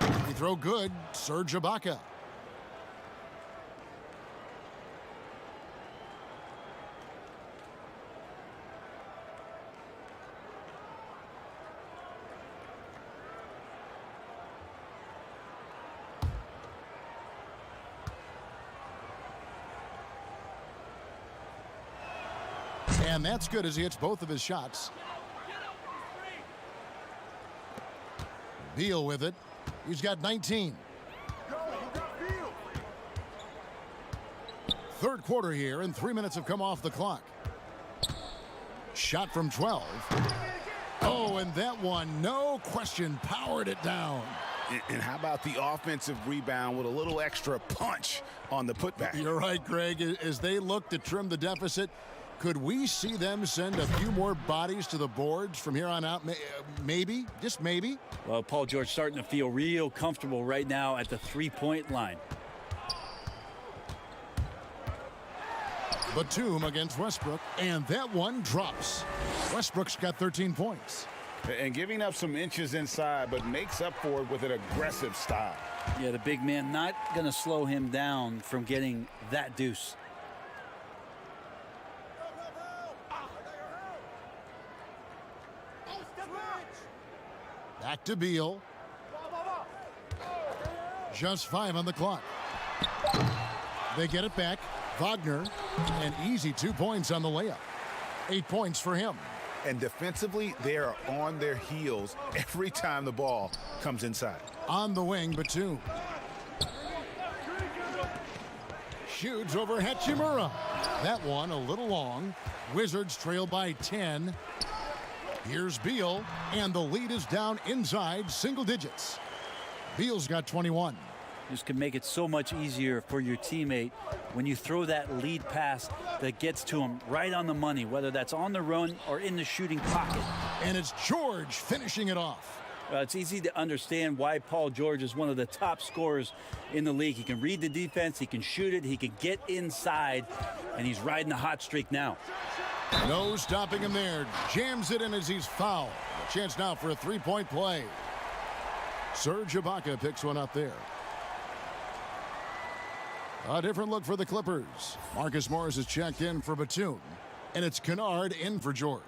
Free throw good. Serge Ibaka. And that's good as he hits both of his shots. Beal with it. He's got 19. Third quarter here, and 3 minutes have come off the clock. Shot from 12. Oh, and that one, no question, powered it down. And how about the offensive rebound with a little extra punch on the putback? You're right, Greg. As they look to trim the deficit, could we see them send a few more bodies to the boards from here on out? Maybe, just maybe. Well, Paul George starting to feel real comfortable right now at the three-point line. Batum against Westbrook, and that one drops. Westbrook's got 13 points. And giving up some inches inside, but makes up for it with an aggressive style. Yeah, the big man not going to slow him down from getting that deuce. Back to Beal. Just 5 on the clock. They get it back. Wagner, an easy 2 points on the layup. 8 points for him. And defensively, they are on their heels every time the ball comes inside. On the wing, Batum. Shoots over Hachimura. That one a little long. Wizards trail by 10. Here's Beal, and the lead is down inside single digits. Beal's got 21. This can make it so much easier for your teammate when you throw that lead pass that gets to him right on the money, whether that's on the run or in the shooting pocket. And it's George finishing it off. It's easy to understand why Paul George is one of the top scorers in the league. He can read the defense, he can shoot it, he can get inside, and he's riding a hot streak now. No stopping him there. Jams it in as he's fouled. A chance now for a three-point play. Serge Ibaka picks one up there. A different look for the Clippers. Marcus Morris is checked in for Batum, and it's Kennard in for George.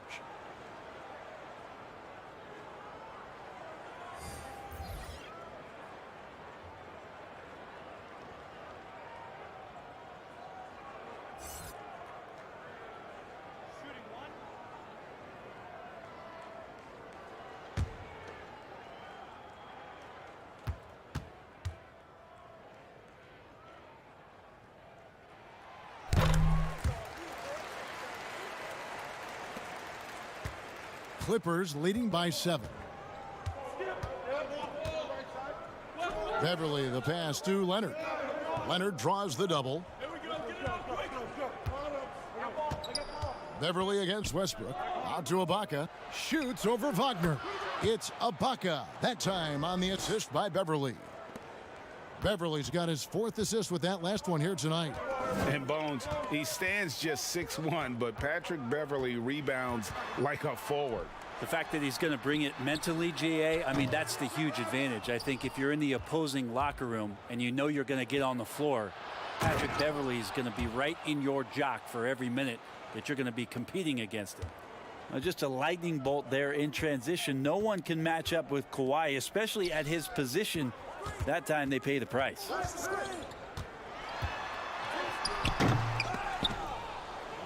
Clippers leading by 7. Beverly the pass to Leonard. Leonard draws the double. Beverly against Westbrook. Out to Ibaka. Shoots over Wagner. It's Ibaka. That time on the assist by Beverly. Beverly's got his 4th assist with that last one here tonight. And Bones, he stands just 6'1", but Patrick Beverly rebounds like a forward. The fact that he's going to bring it mentally, GA, I mean, that's the huge advantage. I think if you're in the opposing locker room and you know you're going to get on the floor, Patrick Beverly is going to be right in your jock for every minute that you're going to be competing against him. Just a lightning bolt there in transition. No one can match up with Kawhi, especially at his position. That time they pay the price.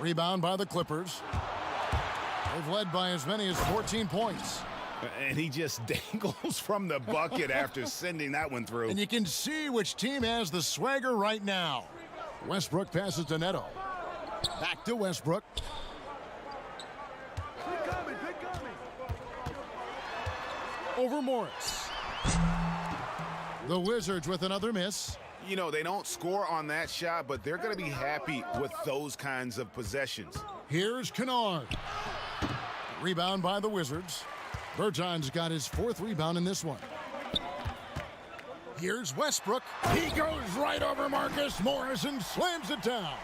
Rebound by the Clippers. They've led by as many as 14 points. And he just dangles from the bucket after sending that one through. And you can see which team has the swagger right now. Westbrook passes to Neto. Back to Westbrook. Over Morris. The Wizards with another miss. You know, they don't score on that shot, but they're going to be happy with those kinds of possessions. Here's Kennard. Rebound by the Wizards. Berton's got his 4th rebound in this one. Here's Westbrook. He goes right over Marcus Morris and slams it down.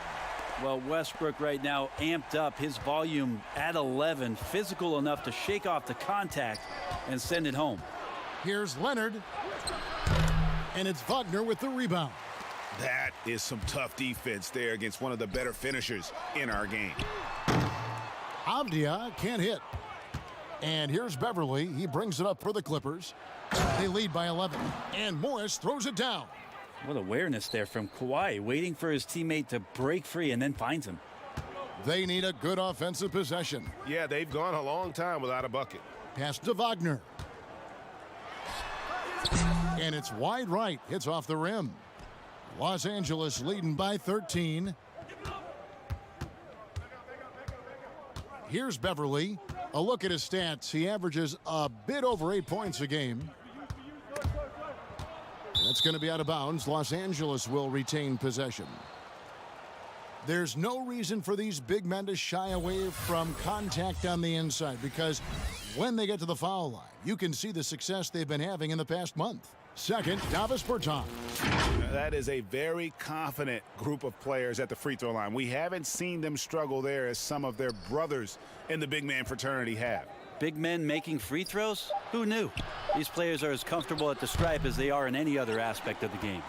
Well, Westbrook right now amped up, his volume at 11, physical enough to shake off the contact and send it home. Here's Leonard. And it's Wagner with the rebound. That is some tough defense there against one of the better finishers in our game. Avdia can't hit. And here's Beverly. He brings it up for the Clippers. They lead by 11. And Morris throws it down. What awareness there from Kawhi, waiting for his teammate to break free and then finds him. They need a good offensive possession. Yeah, they've gone a long time without a bucket. Pass to Wagner. And it's wide right. Hits off the rim. Los Angeles leading by 13. Here's Beverly. A look at his stats. He averages a bit over 8 points a game. That's going to be out of bounds. Los Angeles will retain possession. There's no reason for these big men to shy away from contact on the inside, because when they get to the foul line, you can see the success they've been having in the past month. Second, Davis Bertans. That is a very confident group of players at the free throw line. We haven't seen them struggle there as some of their brothers in the big man fraternity have. Big men making free throws? Who knew? These players are as comfortable at the stripe as they are in any other aspect of the game.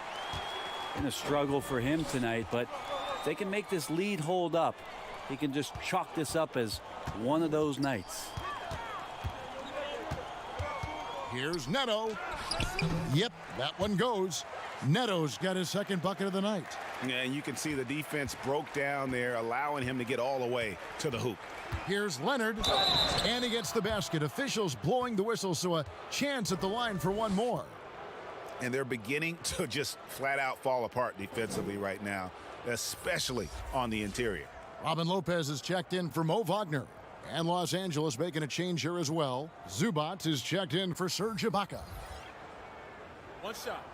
Been a struggle for him tonight, but if they can make this lead hold up, he can just chalk this up as one of those nights. Here's Neto. Yep, that one goes. Neto's got his second bucket of the night. Yeah, and you can see the defense broke down there, allowing him to get all the way to the hoop. Here's Leonard, and he gets the basket. Officials blowing the whistle, so a chance at the line for one more. And they're beginning to just flat out fall apart defensively right now, especially on the interior. Robin Lopez is checked in for Mo Wagner. And Los Angeles making a change here as well. Zubac is checked in for Serge Ibaka. One shot.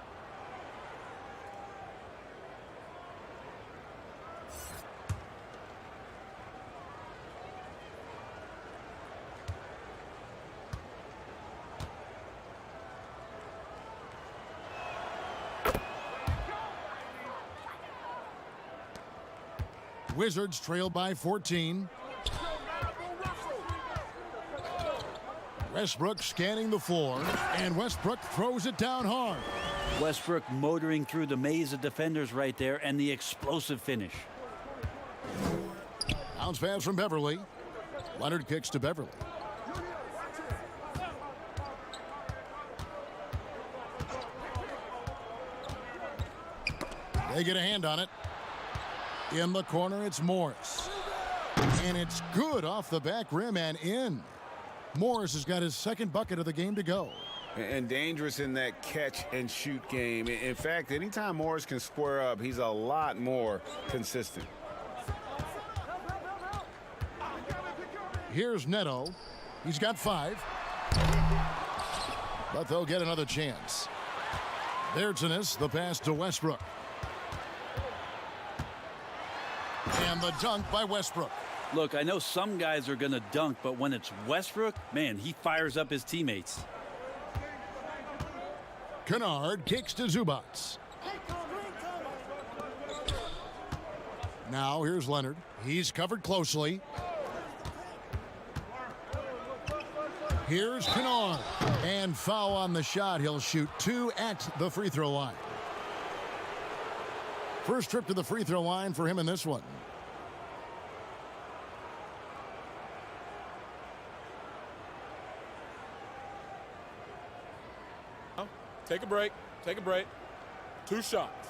Wizards trail by 14. Westbrook scanning the floor, and Westbrook throws it down hard. Westbrook motoring through the maze of defenders right there, and the explosive finish. Bounce pass from Beverly. Leonard kicks to Beverly. They get a hand on it. In the corner, it's Morris. And it's good off the back rim and in. Morris has got his second bucket of the game to go. And dangerous in that catch and shoot game. In fact, anytime Morris can square up, he's a lot more consistent. Here's Neto. He's got 5. But they'll get another chance. There's the pass to Westbrook. And the dunk by Westbrook. Look, I know some guys are going to dunk, but when it's Westbrook, man, he fires up his teammates. Kennard kicks to Zubac. Now here's Leonard. He's covered closely. Here's Kennard. And foul on the shot. He'll shoot 2 at the free throw line. First trip to the free throw line for him in this one. Take a break. Take a break. 2 shots.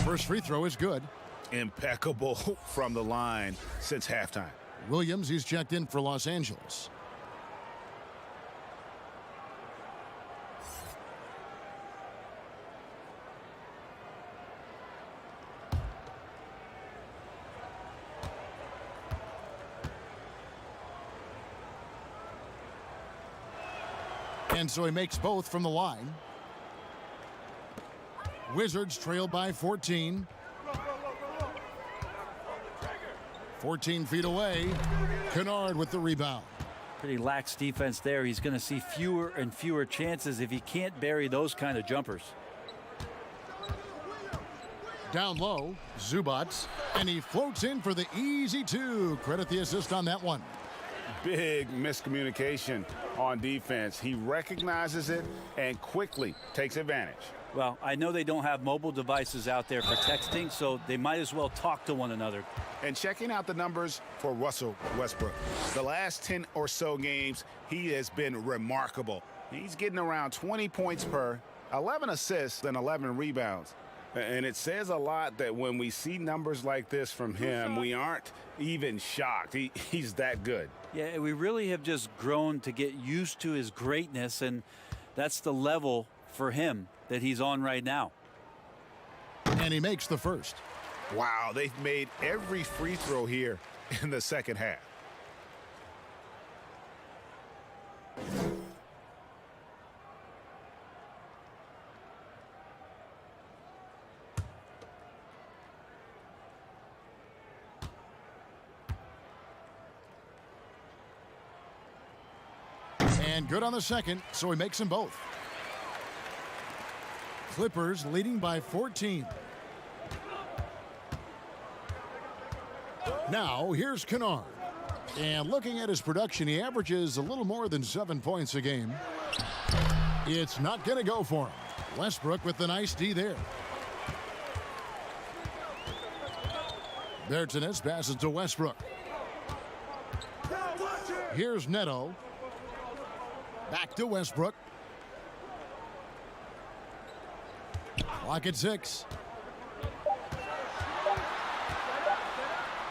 First free throw is good. Impeccable from the line since halftime. Williams, he's checked in for Los Angeles. And so he makes both from the line. Wizards trail by 14. 14 feet away. Kennard with the rebound. Pretty lax defense there. He's going to see fewer and fewer chances if he can't bury those kind of jumpers. Down low, Zubac, and he floats in for the easy 2. Credit the assist on that one. Big miscommunication on defense. He recognizes it and quickly takes advantage. Well, I know they don't have mobile devices out there for texting, so they might as well talk to one another. And checking out the numbers for Russell Westbrook. The last 10 or so games, he has been remarkable. He's getting around 20 points per, 11 assists, and 11 rebounds. And it says a lot that when we see numbers like this from him, we aren't even shocked. He's that good. Yeah, we really have just grown to get used to his greatness, and that's the level for him that he's on right now. And he makes the first. Wow, they've made every free throw here in the second half. And good on the second, so he makes them both. Clippers leading by 14. Now, here's Kennard. And looking at his production, he averages a little more than 7 points a game. It's not going to go for him. Westbrook with the nice D there. Bertanes passes to Westbrook. Here's Neto. Back to Westbrook. Clock at 6.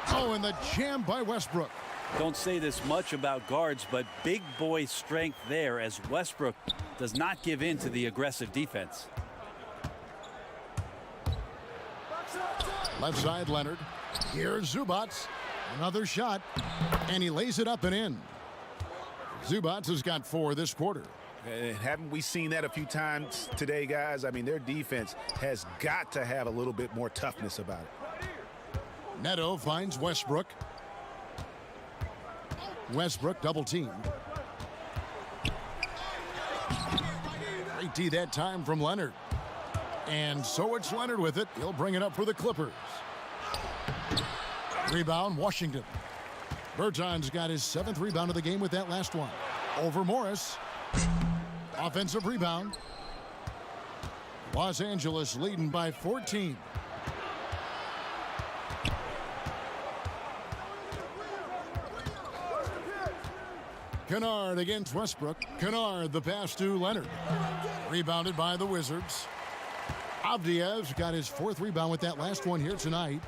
Oh, and the jam by Westbrook. Don't say this much about guards, but big boy strength there as Westbrook does not give in to the aggressive defense. Left side, Leonard. Here's Zubats. Another shot, and he lays it up and in. Zubats has got 4 this quarter. Haven't we seen that a few times today, guys? I mean, their defense has got to have a little bit more toughness about it. Neto finds Westbrook. Westbrook double teamed. Great D that time from Leonard. And so it's Leonard with it. He'll bring it up for the Clippers. Rebound, Washington. Bertans got his 7th rebound of the game with that last one. Over Morris. Offensive rebound. Los Angeles leading by 14. Kennard against Westbrook. Kennard, the pass to Leonard. Rebounded by the Wizards. Avdiev's got his 4th rebound with that last one here tonight.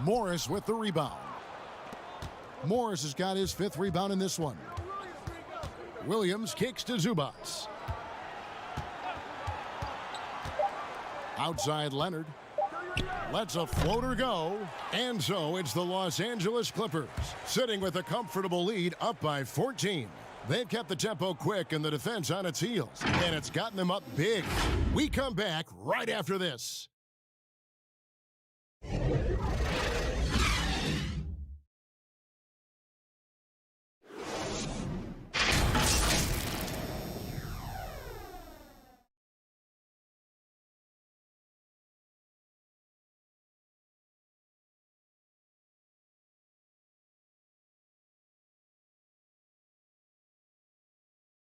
Morris with the rebound. Morris has got his 5th rebound in this one. Williams kicks to Zubats. Outside Leonard. Lets a floater go. And so it's the Los Angeles Clippers sitting with a comfortable lead up by 14. They've kept the tempo quick and the defense on its heels. And it's gotten them up big. We come back right after this.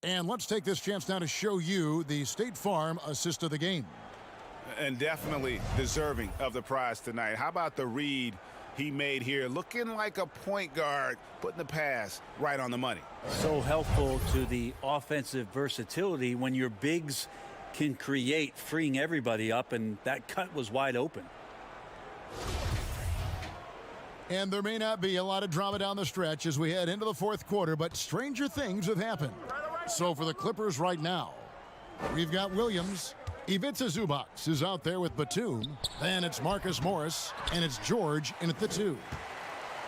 And let's take this chance now to show you the State Farm assist of the game. And definitely deserving of the prize tonight. How about the read he made here? Looking like a point guard, putting the pass right on the money. So helpful to the offensive versatility when your bigs can create, freeing everybody up, and that cut was wide open. And there may not be a lot of drama down the stretch as we head into the 4th quarter, but stranger things have happened. So for the Clippers right now, we've got Williams. Ivica Zubats is out there with Batum. Then it's Marcus Morris, and it's George in at the 2.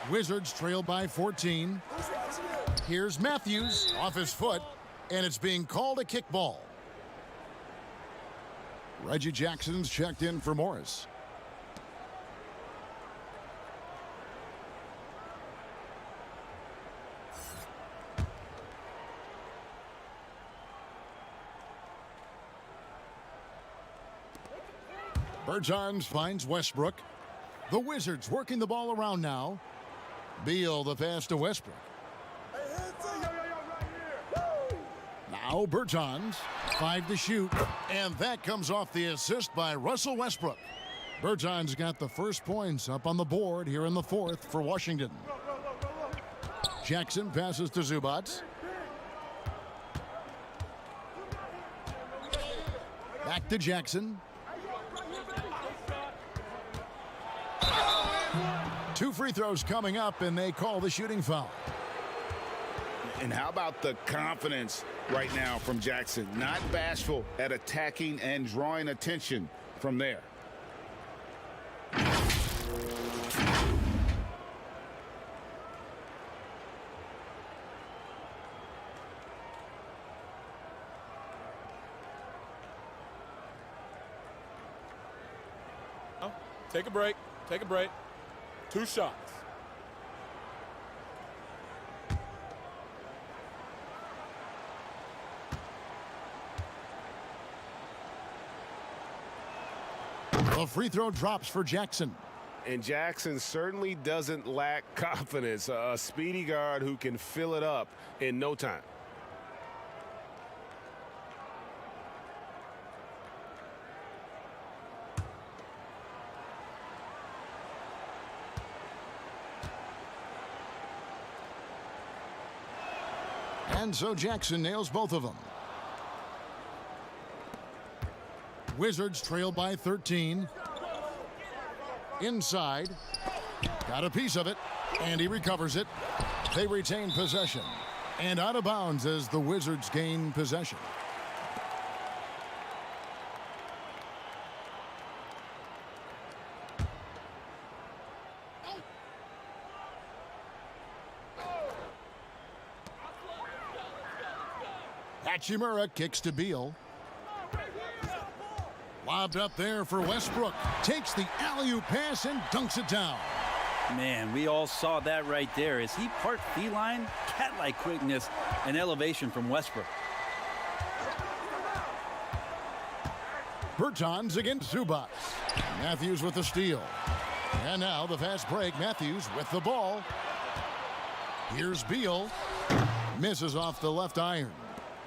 Wizards trail by 14. Here's Matthews off his foot, and it's being called a kickball. Reggie Jackson's checked in for Morris. Bertans finds Westbrook. The Wizards working the ball around now. Beal the pass to Westbrook. Now Bertans, 5 to shoot, and that comes off the assist by Russell Westbrook. Bertans got the first points up on the board here in the 4th for Washington. Jackson passes to Zubats. Back to Jackson. 2 free throws coming up, and they call the shooting foul. And how about the confidence right now from Jackson? Not bashful at attacking and drawing attention from there. Take a break. Take a break. 2 shots. The free throw drops for Jackson. And Jackson certainly doesn't lack confidence. A speedy guard who can fill it up in no time. And so Jackson nails both of them. Wizards trail by 13. Inside. Got a piece of it. And he recovers it. They retain possession. And out of bounds as the Wizards gain possession. Hachimura kicks to Beal. Lobbed up there for Westbrook. Takes the alley-oop pass and dunks it down. Man, we all saw that right there. Is he part feline? Cat-like quickness and elevation from Westbrook. Bertans against Zubac. Matthews with the steal. And now the fast break. Matthews with the ball. Here's Beal. Misses off the left iron.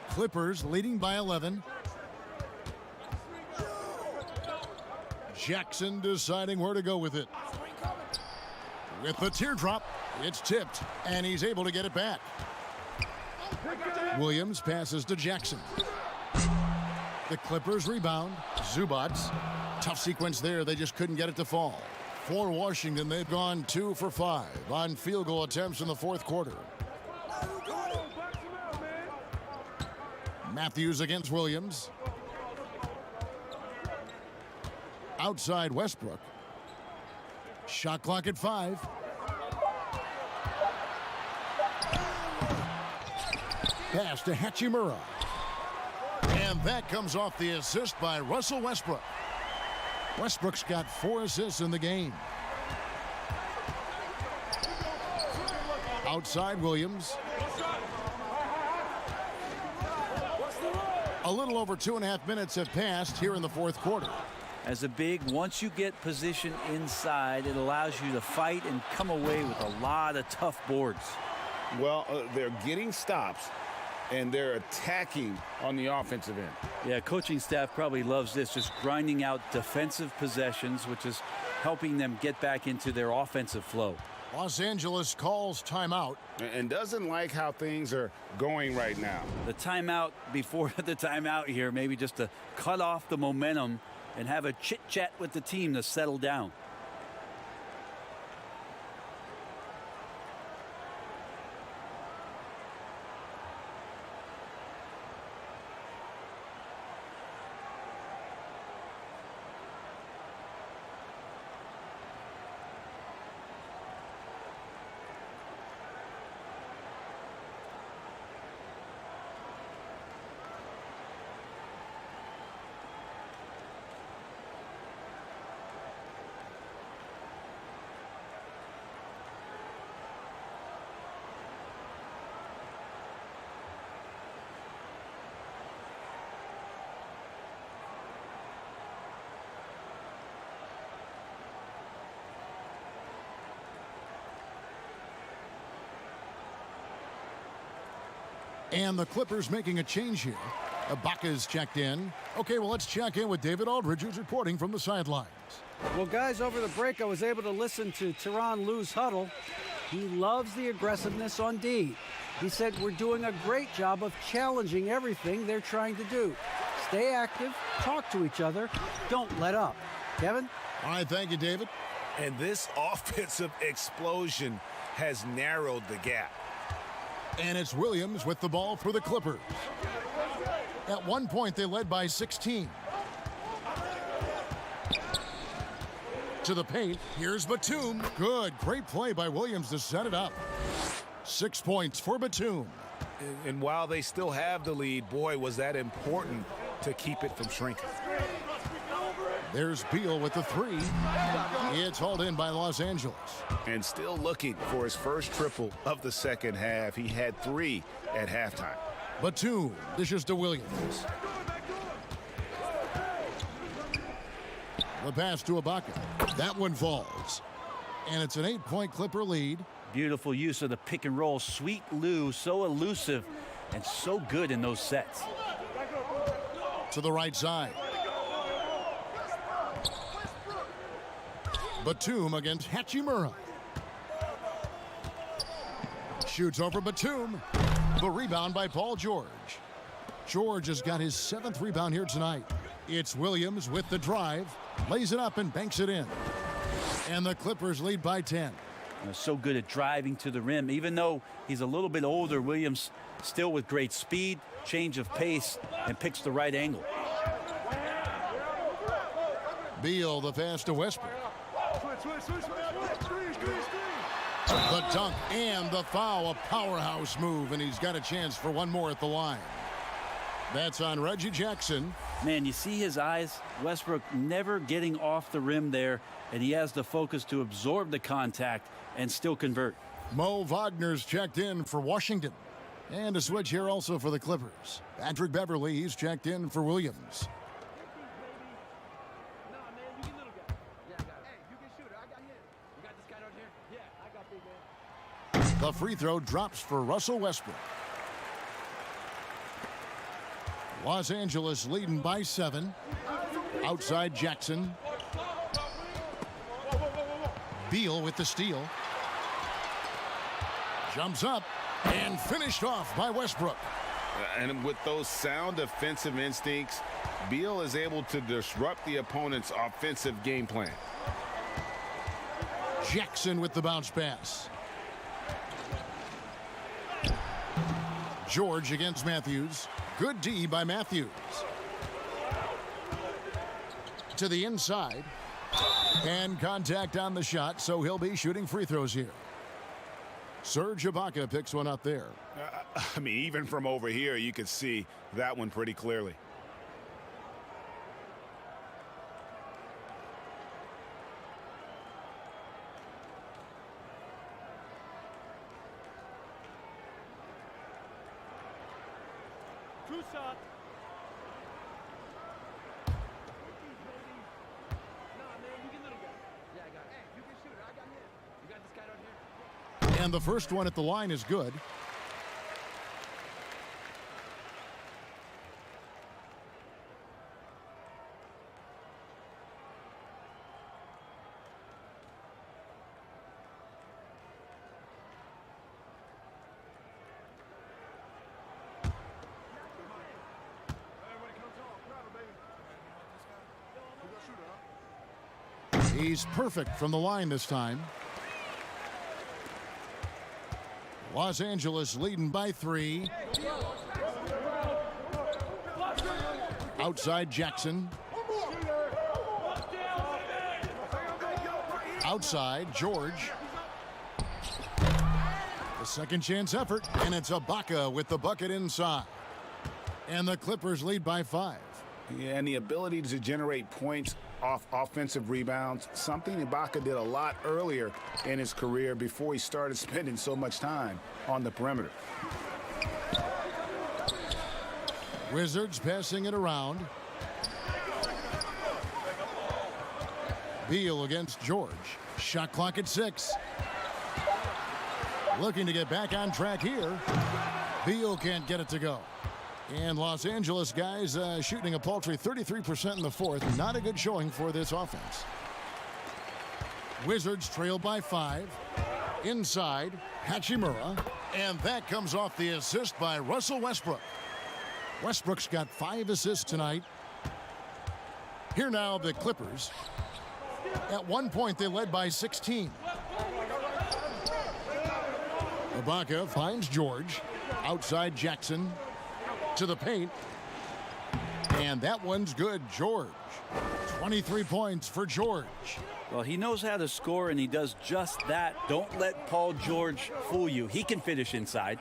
Clippers leading by 11. Jackson deciding where to go with it. With the teardrop, it's tipped, and he's able to get it back. Williams passes to Jackson. The Clippers rebound. Zubac. Tough sequence there. They just couldn't get it to fall. For Washington, they've gone 2 for 5 on field goal attempts in the fourth quarter. Matthews against Williams. Outside Westbrook. Shot clock at 5. Pass to Hachimura. And that comes off the assist by Russell Westbrook. Westbrook's got 4 assists in the game. Outside Williams. A little over 2.5 minutes have passed here in the fourth quarter. As a big, once you get position inside, it allows you to fight and come away with a lot of tough boards. Well, they're getting stops, and they're attacking on the offensive end. Yeah, coaching staff probably loves this, just grinding out defensive possessions, which is helping them get back into their offensive flow. Los Angeles calls timeout. And doesn't like how things are going right now. The timeout before the timeout here, maybe just to cut off the momentum and have a chit-chat with the team to settle down. And the Clippers making a change here. Ibaka's checked in. Okay, well, let's check in with David Aldridge, who's reporting from the sidelines. Well, guys, over the break, I was able to listen to Tyronn Lue's huddle. He loves the aggressiveness on D. He said we're doing a great job of challenging everything they're trying to do. Stay active, talk to each other, don't let up. Kevin? All right, thank you, David. And this offensive explosion has narrowed the gap. And it's Williams with the ball for the Clippers. At one point, they led by 16. To the paint, here's Batum. Good, great play by Williams to set it up. 6 points for Batum. And while they still have the lead, boy, was that important to keep it from shrinking. There's Beal with the 3. It's hauled in by Los Angeles. And still looking for his first triple of the second half. He had 3 at halftime. Batum dishes to Williams. The pass to Ibaka. That one falls. And it's an 8-point Clipper lead. Beautiful use of the pick and roll. Sweet Lou, so elusive and so good in those sets. To the right side. Batum against Hachimura. Shoots over Batum. The rebound by Paul George. George has got his 7th rebound here tonight. It's Williams with the drive, lays it up and banks it in. And the Clippers lead by 10. So good at driving to the rim. Even though he's a little bit older, Williams still with great speed, change of pace, and picks the right angle. Beal, the pass to Westbrook. The dunk and the foul, a powerhouse move, and he's got a chance for one more at the line. That's on Reggie Jackson. Man, you see his eyes? Westbrook never getting off the rim there, and he has the focus to absorb the contact and still convert. Mo Wagner's checked in for Washington. And a switch here also for the Clippers. Patrick Beverly, he's checked in for Williams. The free throw drops for Russell Westbrook. Los Angeles leading by 7. Outside Jackson. Beal with the steal. Jumps up and finished off by Westbrook. And with those sound defensive instincts, Beal is able to disrupt the opponent's offensive game plan. Jackson with the bounce pass. George against Matthews. Good D by Matthews. To the inside. And contact on the shot, so he'll be shooting free throws here. Serge Ibaka picks one up there. I mean, even from over here, you could see that one pretty clearly. True shot. And the first one at the line is good. He's perfect from the line this time. Los Angeles leading by 3. Outside Jackson. Outside George. The second chance effort, and it's Ibaka with the bucket inside. And the Clippers lead by 5. Yeah, and the ability to generate points off offensive rebounds, something Ibaka did a lot earlier in his career before he started spending so much time on the perimeter. Wizards passing it around. Beal against George. Shot clock at 6. Looking to get back on track here. Beal can't get it to go. And Los Angeles guys shooting a paltry 33% in the fourth. Not a good showing for this offense. Wizards trail by 5. Inside, Hachimura. And that comes off the assist by Russell Westbrook. Westbrook's got 5 assists tonight. Here now the Clippers. At one point they led by 16. Ibaka finds George. Outside Jackson. To the paint. And that one's good. George. 23 points for George. Well, he knows how to score, and he does just that. Don't let Paul George fool you. He can finish inside.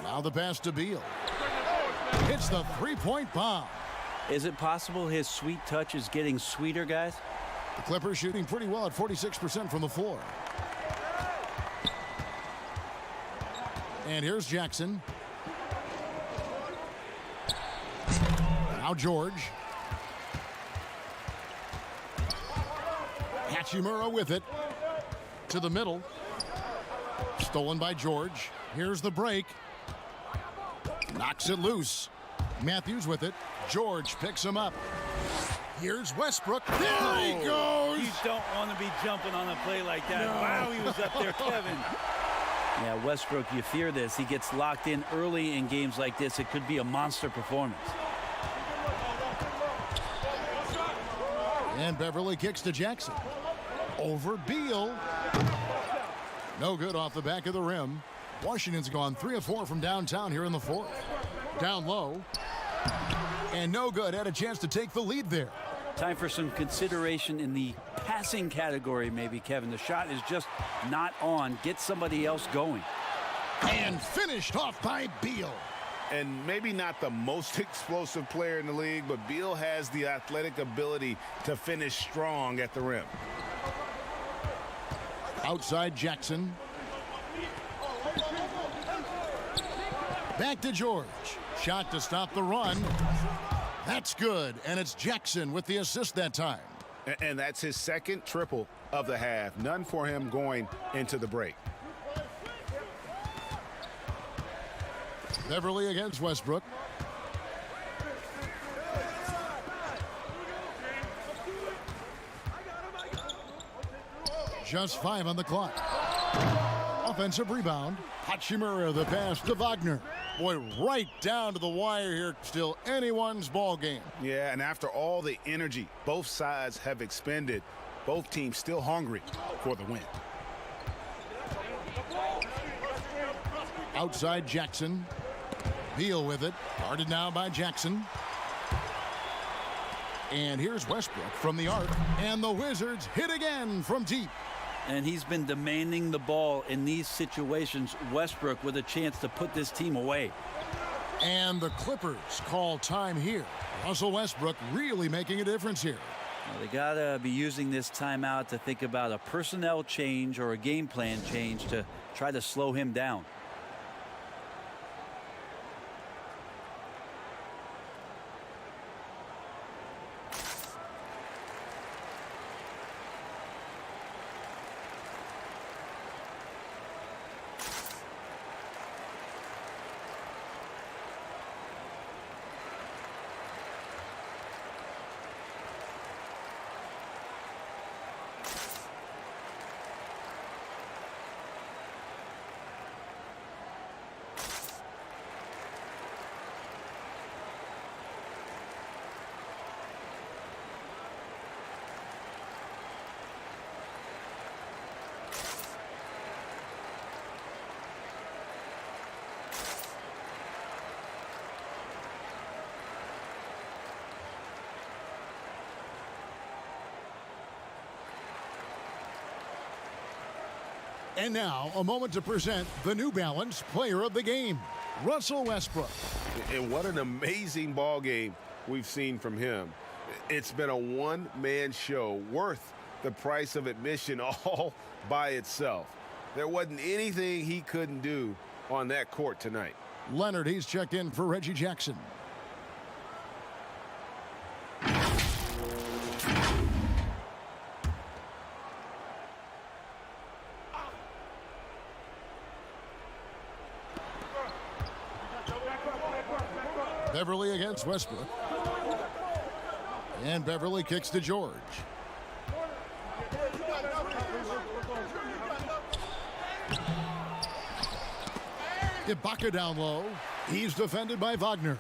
Now the pass to Beal. Hits the three-point bomb. Is it possible his sweet touch is getting sweeter, guys? The Clippers shooting pretty well at 46% from the floor. And here's Jackson. Now George. Hachimura with it. To the middle. Stolen by George. Here's the break. Knocks it loose. Matthews with it. George picks him up. Here's Westbrook. There he goes. You don't want to be jumping on a play like that. No. Wow, he was up there, Kevin. Yeah, Westbrook, you fear this. He gets locked in early in games like this. It could be a monster performance. And Beverly kicks to Jackson. Over Beal. No good off the back of the rim. Washington's gone 3 of 4 from downtown here in the fourth. Down low. And no good. Had a chance to take the lead there. Time for some consideration in the passing category, maybe, Kevin. The shot is just not on. Get somebody else going. And finished off by Beal. And maybe not the most explosive player in the league, but Beal has the athletic ability to finish strong at the rim. Outside Jackson. Back to George. Shot to stop the run. That's good, and it's Jackson with the assist that time. And that's his second triple of the half. None for him going into the break. Beverly against Westbrook. Just 5 on the clock. Offensive rebound. Hachimura the pass to Wagner. Boy, right down to the wire here. Still anyone's ball game. Yeah, and after all the energy both sides have expended, both teams still hungry for the win. Outside Jackson. Beal with it. Guarded now by Jackson. And here's Westbrook from the arc. And the Wizards hit again from deep. And he's been demanding the ball in these situations. Westbrook with a chance to put this team away. And the Clippers call time here. Russell Westbrook really making a difference here. Well, they got to be using this timeout to think about a personnel change or a game plan change to try to slow him down. And now, a moment to present the New Balance Player of the Game, Russell Westbrook. And what an amazing ball game we've seen from him. It's been a one-man show worth the price of admission all by itself. There wasn't anything he couldn't do on that court tonight. Leonard, he's checked in for Reggie Jackson. Beverly against Westbrook. And Beverly kicks to George. Ibaka down low. He's defended by Wagner.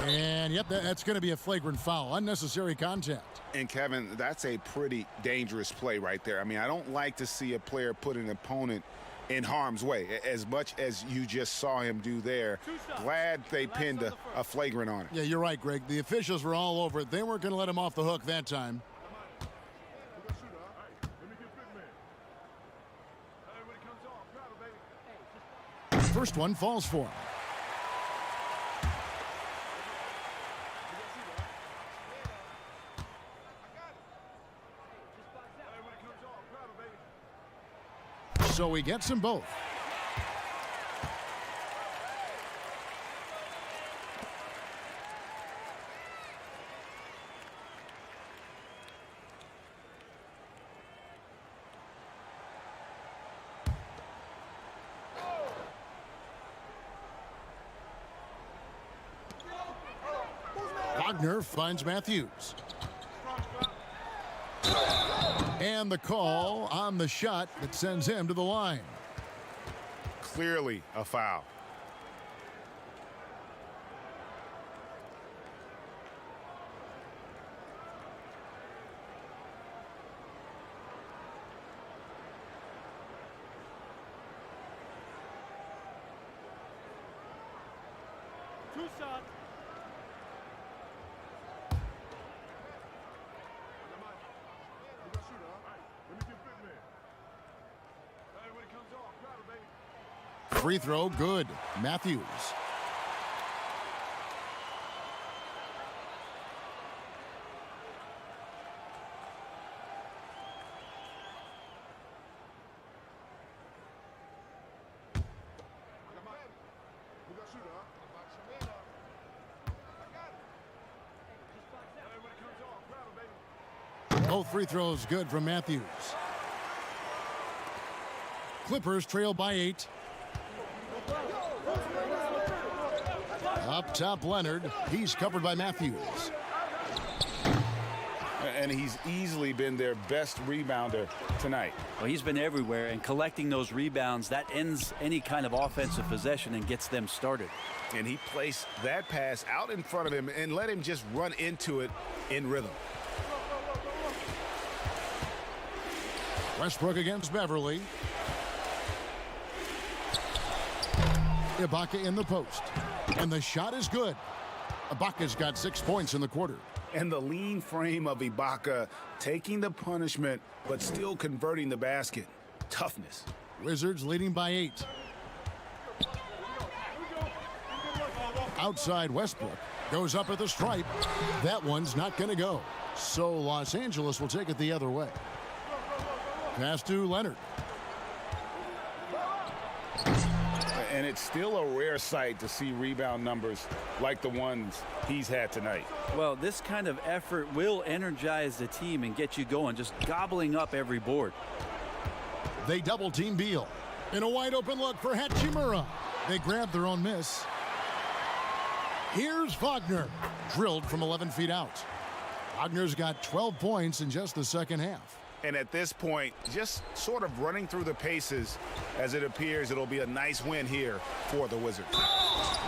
And yep, that's going to be a flagrant foul. Unnecessary contact. And Kevin, that's a pretty dangerous play right there. I mean, I don't like to see a player put an opponent in harm's way, as much as you just saw him do there. Glad they pinned a flagrant on it. Yeah, you're right, Greg. The officials were all over it. They weren't going to let him off the hook that time. First one falls for him. So he gets them both. Wagner finds Matthews. And the call on the shot that sends him to the line. Clearly a foul. Two shots. Free throw, good. Matthews. Both free throws good from Matthews. Clippers trail by 8. Up top, Leonard. He's covered by Matthews. And he's easily been their best rebounder tonight. Well, he's been everywhere, and collecting those rebounds, that ends any kind of offensive possession and gets them started. And he placed that pass out in front of him and let him just run into it in rhythm. Westbrook against Beverly. Ibaka in the post. And the shot is good. Ibaka's got 6 points in the quarter. And the lean frame of Ibaka, taking the punishment, but still converting the basket. Toughness. Wizards leading by 8. Outside Westbrook. Goes up at the stripe. That one's not going to go. So Los Angeles will take it the other way. Pass to Leonard. And it's still a rare sight to see rebound numbers like the ones he's had tonight. Well, this kind of effort will energize the team and get you going, just gobbling up every board. They double team Beal. In a wide open look for Hachimura. They grab their own miss. Here's Wagner. Drilled from 11 feet out. Wagner's got 12 points in just the second half. And at this point, just sort of running through the paces as it appears it'll be a nice win here for the Wizards.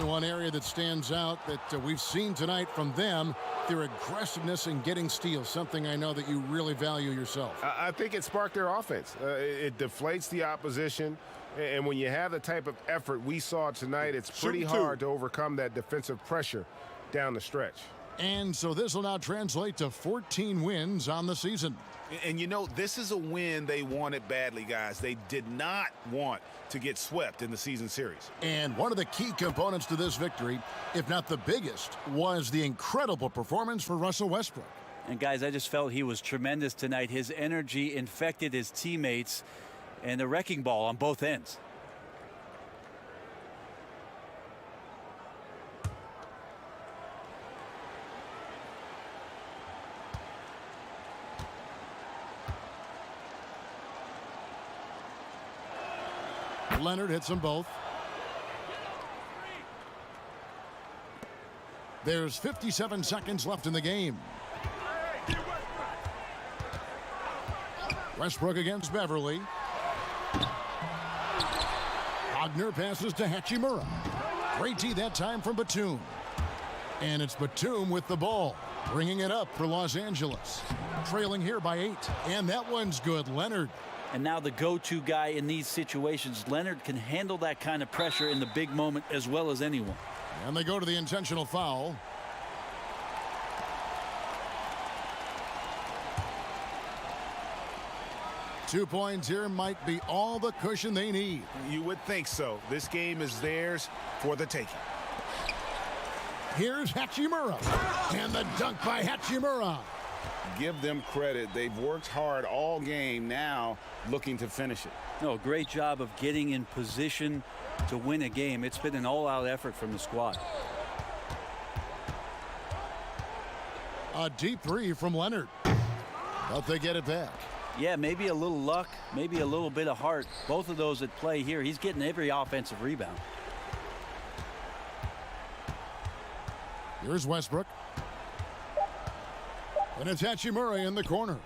One area that stands out that we've seen tonight from them, their aggressiveness in getting steals, something I know that you really value yourself. I think it sparked their offense. It deflates the opposition. And when you have the type of effort we saw tonight, it's pretty hard to overcome that defensive pressure down the stretch. And so this will now translate to 14 wins on the season. And you know, this is a win they wanted badly, guys. They did not want to get swept in the season series. And one of the key components to this victory, if not the biggest, was the incredible performance for Russell Westbrook. And guys, I just felt he was tremendous tonight. His energy infected his teammates, and the wrecking ball on both ends. Leonard hits them both. There's 57 seconds left in the game. Westbrook against Beverly. Wagner passes to Hachimura. Great D that time from Batum. And it's Batum with the ball, bringing it up for Los Angeles. Trailing here by 8. And that one's good. Leonard. And now the go-to guy in these situations. Leonard can handle that kind of pressure in the big moment as well as anyone. And they go to the intentional foul. Two points here might be all the cushion they need. You would think so. This game is theirs for the taking. Here's Hachimura. And the dunk by Hachimura. Give them credit. They've worked hard all game, now looking to finish it. No, great job of getting in position to win a game. It's been an all-out effort from the squad. A deep three from Leonard. But they get it back. Yeah, maybe a little luck, maybe a little bit of heart. Both of those at play here. He's getting every offensive rebound. Here's Westbrook. And it's Hachimura in the corner.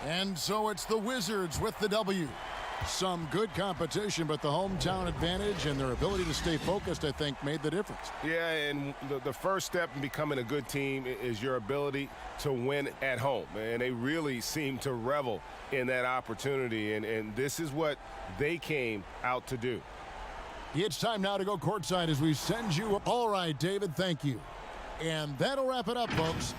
And so it's the Wizards with the W. Some good competition, but the hometown advantage and their ability to stay focused, I think, made the difference. Yeah, and the first step in becoming a good team is your ability to win at home. And they really seem to revel in that opportunity, and this is what they came out to do. It's time now to go courtside as we send you. All right, David, thank you. And that'll wrap it up, folks.